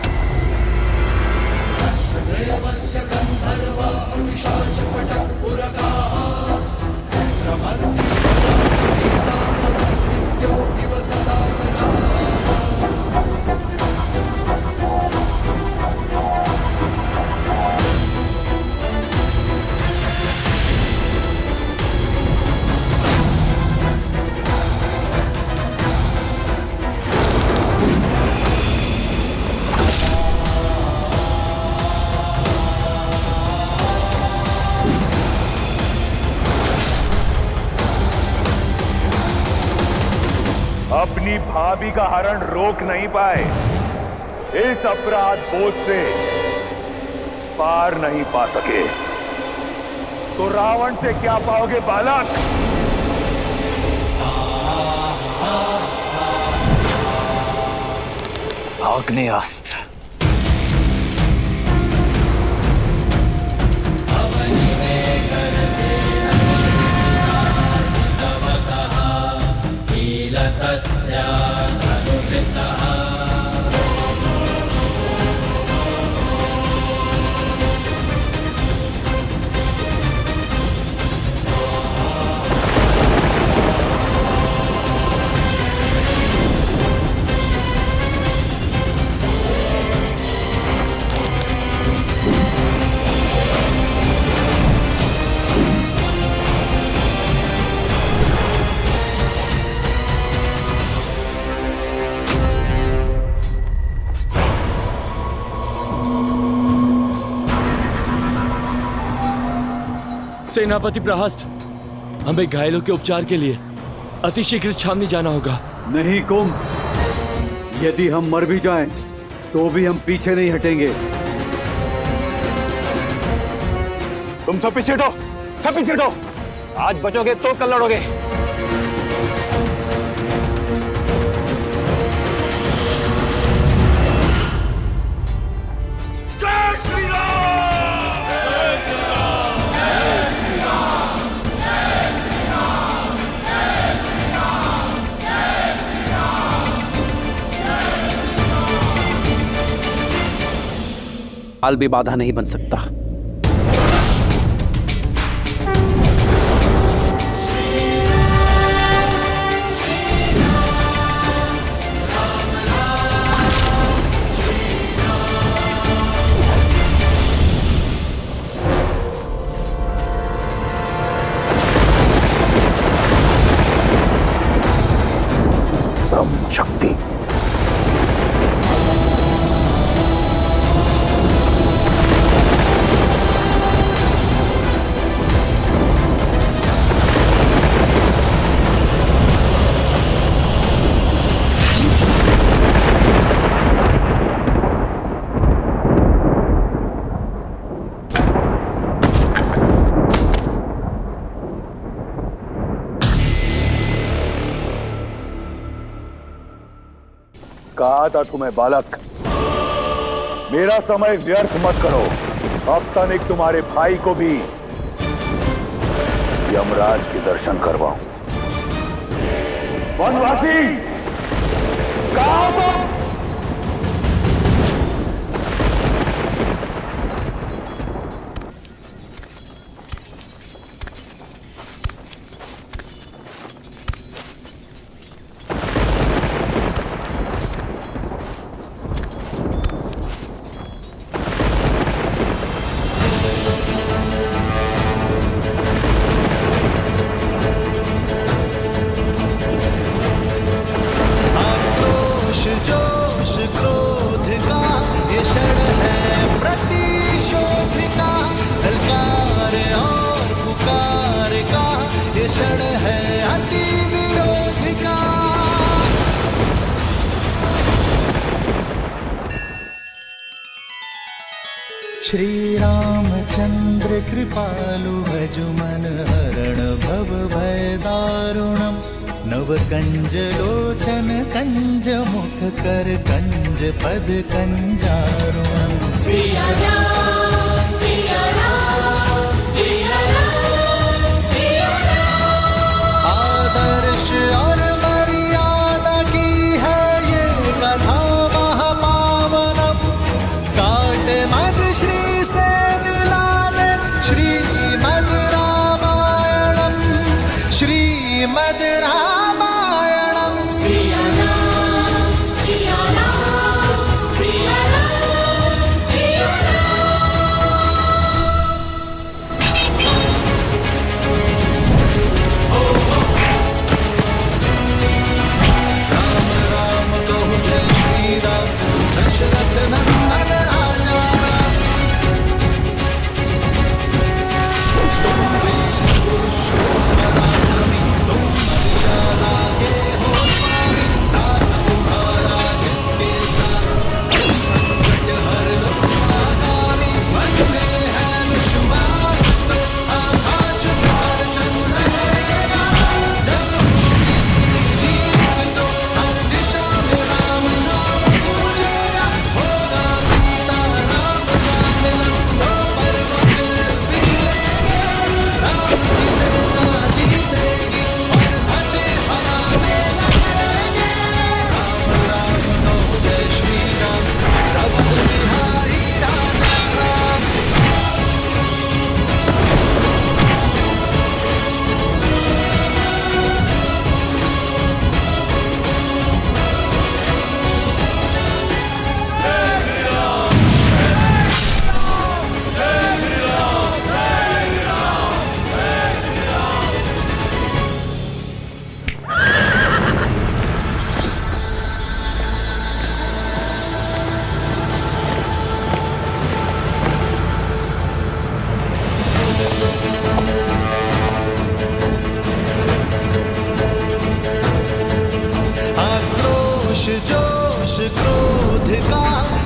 अपनी भाभी का हरण रोक नहीं पाए, इस अपराध बोझ से पार नहीं पा सके, तो रावण से क्या पाओगे बालक? आग्नेयास्त्र। सेनापति प्रहस्त, हमें घायलों के उपचार के लिए अतिशीघ्र छावनी जाना होगा। नहीं कुंभ, यदि हम मर भी जाएं, तो भी हम पीछे नहीं हटेंगे। तुम सब पीछे हटो, सब पीछे हटो। आज बचोगे तो कल लड़ोगे। काल भी बाधा नहीं बन सकता। ब्रह्म शक्ति। कहा था तुम्हें बालक, मेरा समय व्यर्थ मत करो। अब तनिक तुम्हारे भाई को भी यमराज के दर्शन करवाऊं। वनवासी कहां हो तुम? जोश क्रोध का ये क्षण है प्रतिशोध का, ललकार और पुकार का ये क्षण है अति विरोध का। श्री रामचंद्र कृपालु भज मन हरण भव भय दारुणम, नव कंज लोचन कंज मुख कर कंज पद कंजारुणम। सिया राम सिया राम सिया राम सिया राम। आदर्श और मर्यादा की है ये कथा महापावनम, काट मद श्री से मिला दे श्रीमद् रामायणम, श्रीमद् रामायणम। सिया राम सिया राम सिया राम सिया राम कहु जय श्री राम, दशरथ नंदन राजा राम। पुरुषोत्तम पराक्रमी तुम मर्यादा के हो स्वामी, साथ तुम्हारा जिसके साथ संकट हर लो आगामी। मन में है विश्वास तो आकाश पर चंद्र रहेगा, जब जीत तो हर दिशा में राम नाम गूंजेगा। होगा सीता राम का मिलन, वो पर्वत भी लेंगे, राम की सेना जीतेगी और ध्वजे फहराने लगेंगे। राम राम कहो जय श्री राम, रघु बिहारी राजा राम। आक्रोश जोश क्रोध का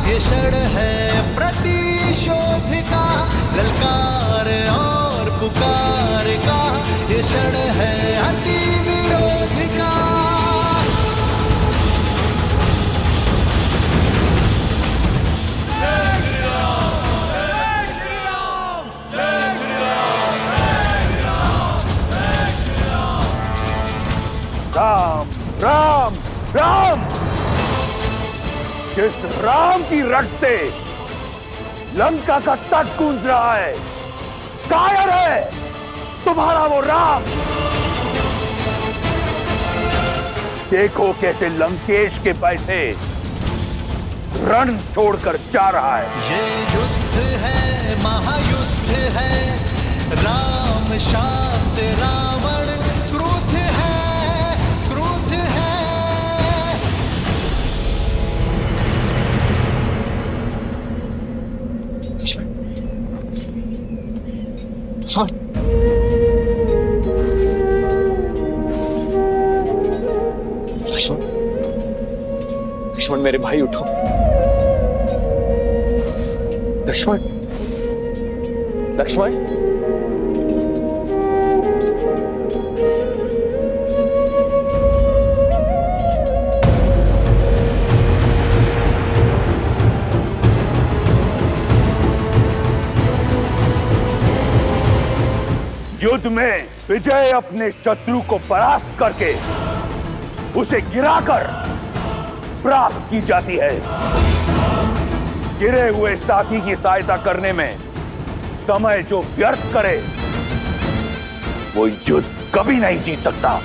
ये क्षण है प्रतिशोध का, ललकार और पुकार का ये क्षण है अति विरोध का। राम राम राम, जिस राम की रट से लंका का तट गूंज रहा है, कायर है तुम्हारा वो राम। देखो कैसे लंकेश के पैसे रण छोड़कर जा रहा है। ये युद्ध है महायुद्ध है, राम शांत रावण क्रुद्ध है, क्रुद्ध है। लक्ष्मण मेरे भाई उठो। लक्ष्मण लक्ष्मण युद्ध में विजय अपने शत्रु को परास्त करके उसे गिराकर प्राप्त की जाती है। गिरे हुए साथी की सहायता करने में समय जो व्यर्थ करे वो युद्ध कभी नहीं जीत सकता।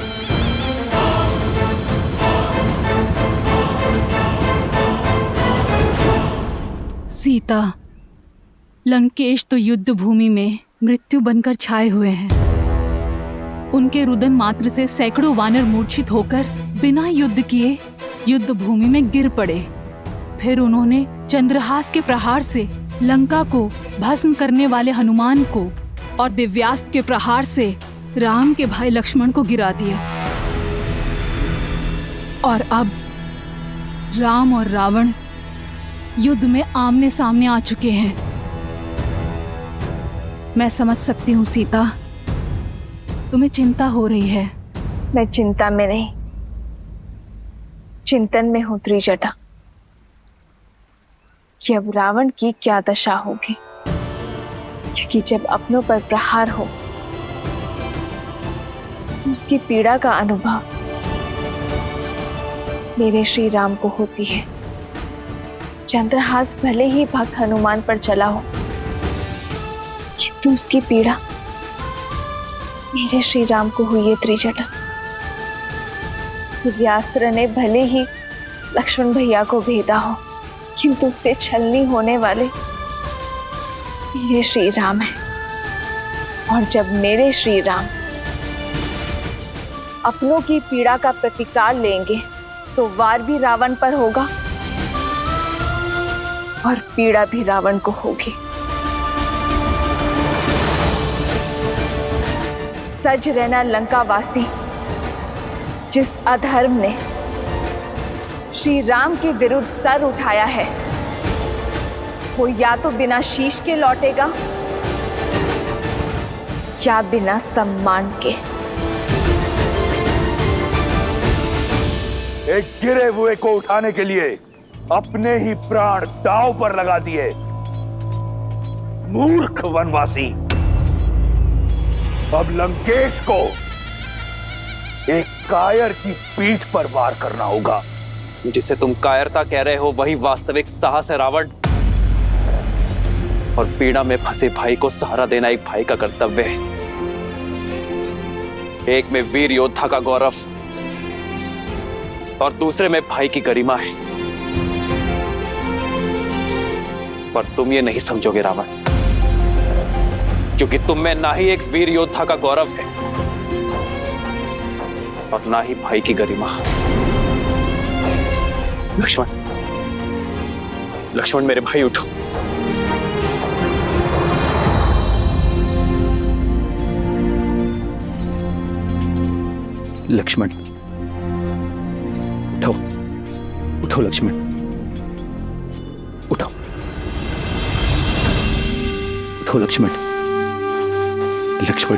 सीता, लंकेश तो युद्ध भूमि में मृत्यु बनकर छाए हुए हैं। उनके रुदन मात्र से सैकड़ों वानर मूर्छित होकर बिना युद्ध किए युद्ध भूमि में गिर पड़े। फिर उन्होंने चंद्रहास के प्रहार से लंका को भस्म करने वाले हनुमान को और दिव्यास्त्र के प्रहार से राम के भाई लक्ष्मण को गिरा दिया। और अब राम और रावण युद्ध में आमने सामने आ चुके हैं। मैं समझ सकती हूँ सीता, तुम्हें चिंता हो रही है। मैं चिंता में नहीं, चिंतन में हूं त्रिजटा कि अब रावण की क्या दशा होगी। क्योंकि जब अपनों पर प्रहार हो तो उसकी पीड़ा का अनुभव मेरे श्री राम को होती है। चंद्रहास भले ही भक्त हनुमान पर चला हो, किंतु उसकी पीड़ा मेरे श्री राम को हुई है त्रिजटा। दिव्यास्त्र ने भले ही लक्ष्मण भैया को भेदा हो, किंतु उससे छलनी होने वाले मेरे श्री राम है। और जब मेरे श्री राम अपनों की पीड़ा का प्रतिकार लेंगे तो वार भी रावण पर होगा और पीड़ा भी रावण को होगी। सज रहना लंकावासी, जिस अधर्म ने श्री राम के विरुद्ध सर उठाया है वो या तो बिना शीश के लौटेगा या बिना सम्मान के। एक गिरे हुए को उठाने के लिए अपने ही प्राण दांव पर लगा दिए। मूर्ख वनवासी, अब लंकेश को एक कायर की पीठ पर वार करना होगा। जिसे तुम कायरता कह रहे हो वही वास्तविक साहस है रावण। और पीड़ा में फंसे भाई को सहारा देना एक भाई का कर्तव्य है। एक में वीर योद्धा का गौरव और दूसरे में भाई की गरिमा है। पर तुम ये नहीं समझोगे रावण, क्योंकि तुम में ना ही एक वीर योद्धा का गौरव है और ना ही भाई की गरिमा। लक्ष्मण, लक्ष्मण मेरे भाई उठो। लक्ष्मण उठो, उठो लक्ष्मण, उठो, उठो लक्ष्मण। लक्ष्मण,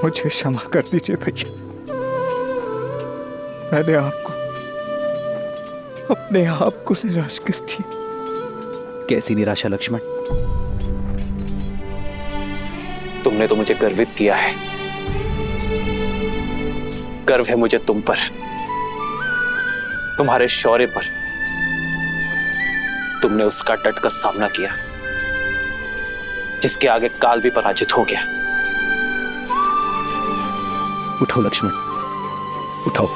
मुझे क्षमा कर दीजिए भैया। मैंने आपको अपने आप को निराश कर दी। कैसी निराशा लक्ष्मण? तुमने तो मुझे गर्वित किया है। गर्व है मुझे तुम पर, तुम्हारे शौर्य पर। तुमने उसका डटकर सामना किया जिसके आगे काल भी पराजित हो गया। उठो लक्ष्मण, उठो।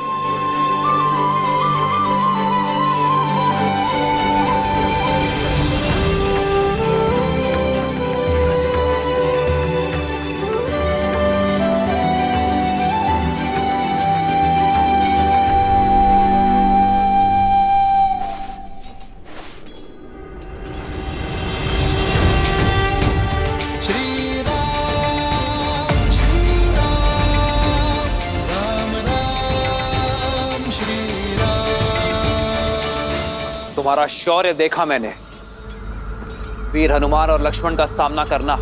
तुम्हारा शौर्य देखा मैंने। वीर हनुमान और लक्ष्मण का सामना करना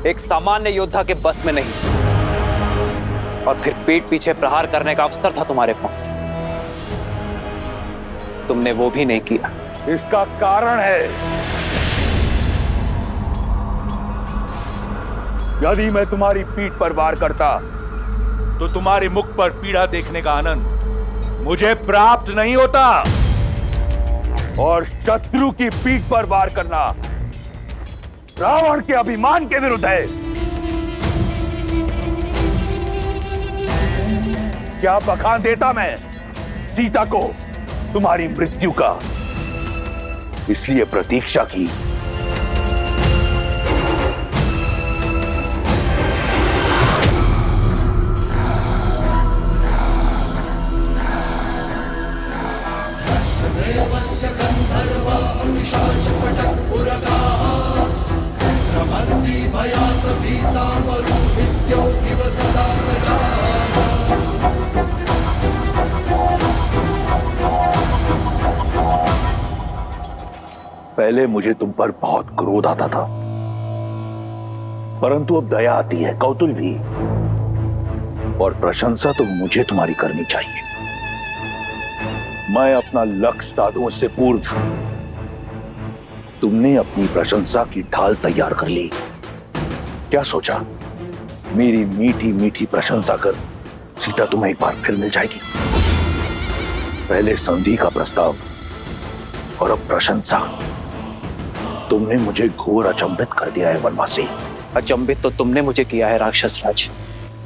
एक सामान्य योद्धा के बस में नहीं। और फिर पीठ पीछे प्रहार करने का अवसर था तुम्हारे पास, तुमने वो भी नहीं किया। इसका कारण है यदि मैं तुम्हारी पीठ पर वार करता तो तुम्हारे मुख पर पीड़ा देखने का आनंद मुझे प्राप्त नहीं होता। और शत्रु की पीठ पर वार करना रावण के अभिमान के विरुद्ध है। क्या बखान देता मैं सीता को तुम्हारी मृत्यु का, इसलिए प्रतीक्षा की। देवस्य गंधर्वा पिशाच पटक पुरगाः रमन्ति भयात् भीता मरुभिद्यो इव सदा प्रजाः। पहले मुझे तुम पर बहुत क्रोध आता था, परंतु अब दया आती है, कौतूहल भी, और प्रशंसा तो मुझे तुम्हारी करनी चाहिए। मैं अपना लक्ष्य साधूं से पूर्व तुमने अपनी प्रशंसा की ढाल तैयार कर ली। क्या सोचा मेरी मीठी मीठी प्रशंसा कर सीता तुम्हें एक बार फिर मिल जाएगी? पहले संधि का प्रस्ताव और अब प्रशंसा। तुमने मुझे घोर अचंभित कर दिया है वनवासी। अचंभित तो तुमने मुझे किया है राक्षस राज,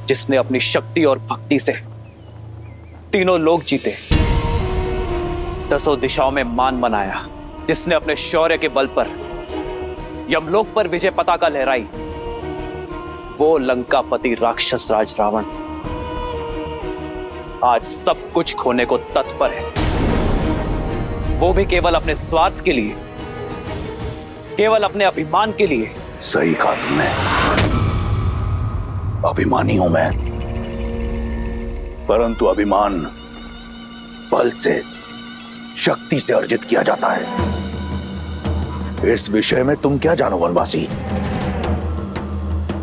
जिसने अपनी शक्ति और भक्ति से तीनों लोक जीते, 10 दिशाओं में मान बनाया, जिसने अपने शौर्य के बल पर यमलोक पर विजय पताका लहराई, वो लंकापति राक्षस राज रावण आज सब कुछ खोने को तत्पर है। वो भी केवल अपने स्वार्थ के लिए, केवल अपने अभिमान के लिए। सही कहा तुमने, अभिमानी हूं मैं, परंतु अभिमान बल से, शक्ति से अर्जित किया जाता है। इस विषय में तुम क्या जानो वनवासी?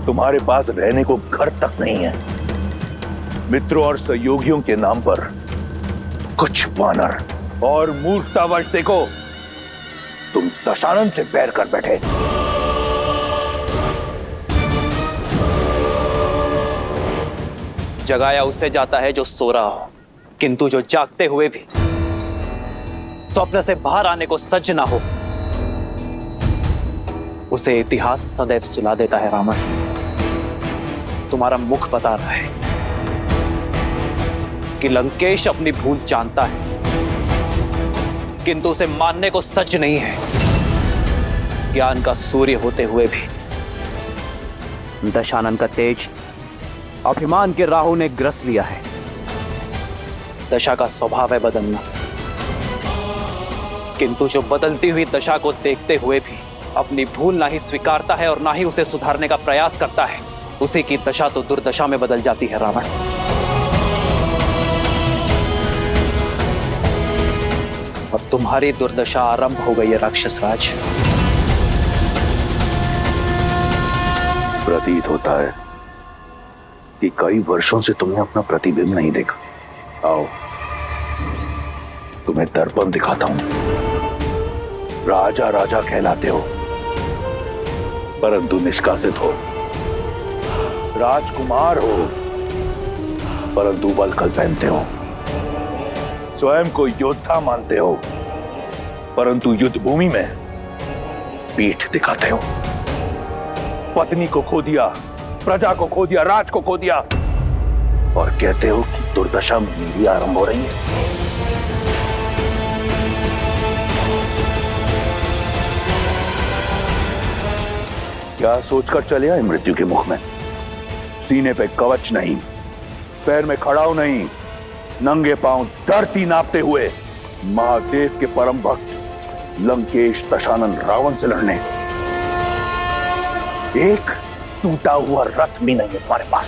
तुम्हारे पास रहने को घर तक नहीं है। मित्रों और सहयोगियों के नाम पर कुछ वानर और मूर्खतावश देखो तुम दशानन से बैर कर बैठे। जगाया उससे जाता है जो सो रहा हो, किंतु जो जागते हुए भी स्वप्न से बाहर आने को सज्ज ना हो, उसे इतिहास सदैव सुला देता है। रावण, तुम्हारा मुख बता रहा है कि लंकेश अपनी भूल जानता है, किंतु उसे मानने को सज्ज नहीं है। ज्ञान का सूर्य होते हुए भी दशानन का तेज अभिमान के राहु ने ग्रस लिया है। दशा का स्वभाव है बदलना, किंतु जो बदलती हुई दशा को देखते हुए भी अपनी भूल ना ही स्वीकारता है और ना ही उसे सुधारने का प्रयास करता है, उसी की दशा तो दुर्दशा में बदल जाती है। रावण, अब तुम्हारी दुर्दशा आरंभ हो गई है राक्षस राज। प्रतीत होता है कि कई वर्षों से तुमने अपना प्रतिबिंब नहीं देखा। आओ तुम्हें दर्पण दिखाता हूं। राजा राजा कहलाते हो, परंतु निष्कासित हो। राजकुमार हो, परंतु वल्कल पहनते हो। स्वयं को योद्धा मानते हो, परंतु युद्ध भूमि में पीठ दिखाते हो। पत्नी को खो दिया, प्रजा को खो दिया, राज को खो दिया, और कहते हो कि दुर्दशा मेरी आरंभ हो रही है। क्या सोचकर चले आए मृत्यु के मुख में? सीने पे कवच नहीं, पैर में खड़ाऊ नहीं, नंगे पांव धरती नापते हुए महादेव के परम भक्त लंकेश दशानन रावण से लड़ने। एक टूटा हुआ रथ भी नहीं है तुम्हारे पास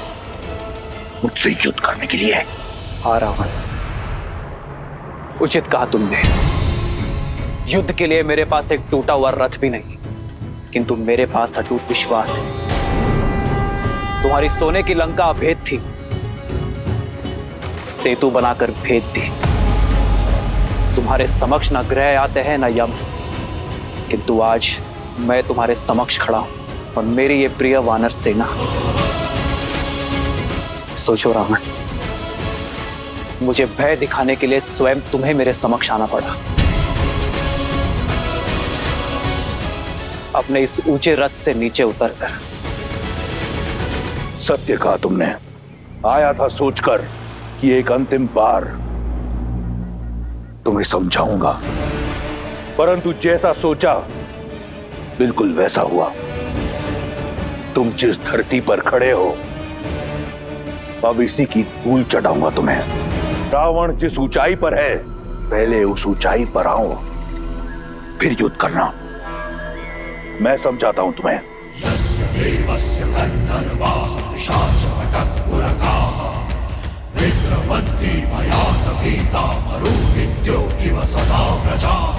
मुझसे युद्ध करने के लिए। हाँ रावण, उचित कहा तुमने। युद्ध के लिए मेरे पास एक टूटा हुआ रथ भी नहीं, किंतु मेरे पास अटूट विश्वास है। तुम्हारी सोने की लंका अभेद थी, सेतु बनाकर भेद दी। तुम्हारे समक्ष न ग्रह आते हैं न यम, किंतु आज मैं तुम्हारे समक्ष खड़ा हूं और मेरी ये प्रिय वानर सेना। सोचो रावण, मुझे भय दिखाने के लिए स्वयं तुम्हें मेरे समक्ष आना पड़ा। अपने इस ऊंचे रथ से नीचे उतरकर। सत्य कहा तुमने। आया था सोचकर कि एक अंतिम बार तुम्हें समझाऊंगा, परंतु जैसा सोचा बिल्कुल वैसा हुआ। तुम जिस धरती पर खड़े हो अब इसी की धूल चढ़ाऊंगा तुम्हें। रावण जिस ऊंचाई पर है पहले उस ऊंचाई पर आओ, फिर युद्ध करना। मैं समझाता हूं तुम्हें। यस्य देवस्य गन्धर्वाः पिशाचपटकपुरकाः विद्रवन्ति भयात् भीता मरुदित्यो इव सदा प्रजाः।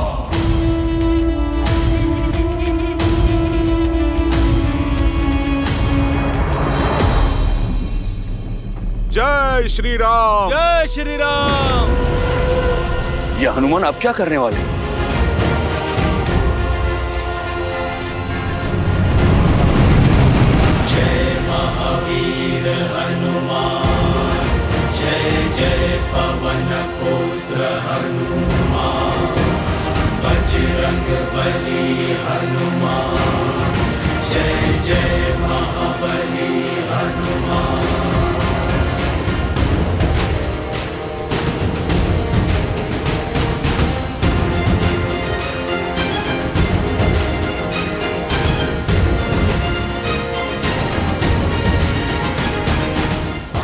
जय श्री राम। जय श्री राम। ये हनुमान अब क्या करने वाले? जय महावीर हनुमान, जय जय पवन पुत्र हनुमान, बजरंग बली हनुमान, जय जय महाबली हनुमान।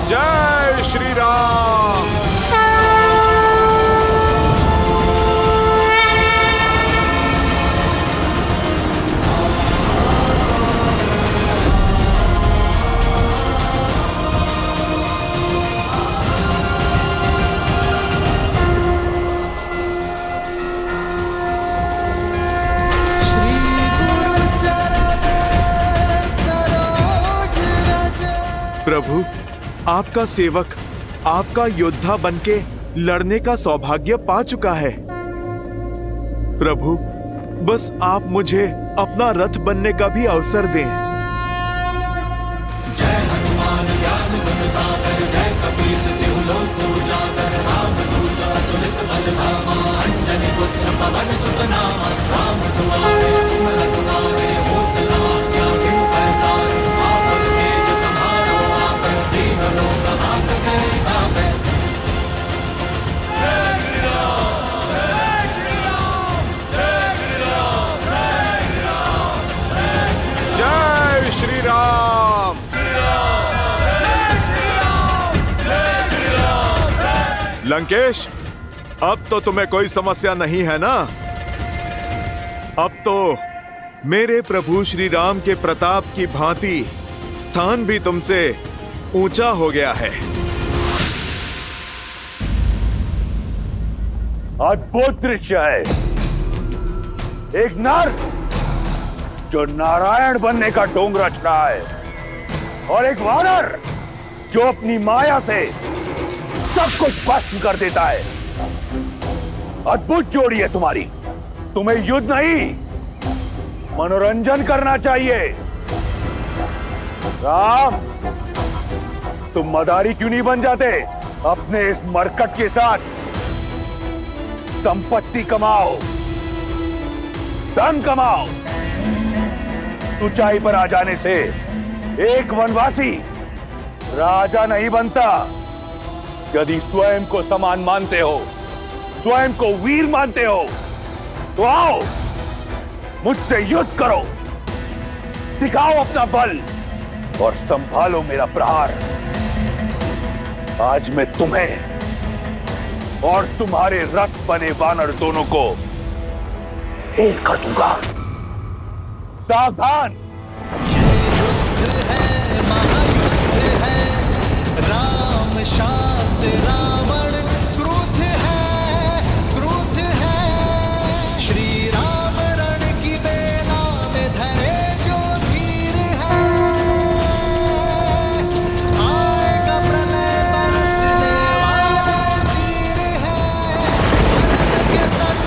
जय श्री राम। प्रभु, आपका सेवक आपका योद्धा बनके लड़ने का सौभाग्य पा चुका है। प्रभु, बस आप मुझे अपना रथ बनने का भी अवसर दें। जय हनुमान ज्ञान गुण सागर, जय कपीस तिहु लोक उजागर, रामदूत अतुलित बल धामा, अंजनी पुत्र पवन सुत नामा, राम दुआरे तुम रघुनारे, होत न आज्ञा बिनु पैसारे, आपन तेज सम्हारो आप, दीन लोक हाथ कह कापे। जय श्री राम, जय श्री राम, जय श्री राम, जय श्री राम। जय श्री राम। लंकेश, अब तो तुम्हें कोई समस्या नहीं है ना? अब तो मेरे प्रभु श्री राम के प्रताप की भांति स्थान भी तुमसे ऊंचा हो गया है। अद्भुत दृश्य है। एक नर जो नारायण बनने का ढोंग रच रहा है और एक वानर जो अपनी माया से सब कुछ भस्म कर देता है। अद्भुत जोड़ी है तुम्हारी। तुम्हें युद्ध नहीं, मनोरंजन करना चाहिए। राम, तुम मदारी क्यों नहीं बन जाते? अपने इस मरकट के साथ संपत्ति कमाओ, धन कमाओ। ऊंचाई पर आ जाने से एक वनवासी राजा नहीं बनता। यदि स्वयं को समान मानते हो, स्वयं को वीर मानते हो, तो आओ मुझसे युद्ध करो, दिखाओ अपना बल और संभालो मेरा प्रहार। आज मैं तुम्हें और तुम्हारे रथ बने वानर दोनों को ढेर कर दूंगा। सावधान। राम शांत रावण क्रोध है, श्री राम रण की बेला में धरे जो धीर है। आएगा प्रलय बरसने वाले तीर है, मर्द के सग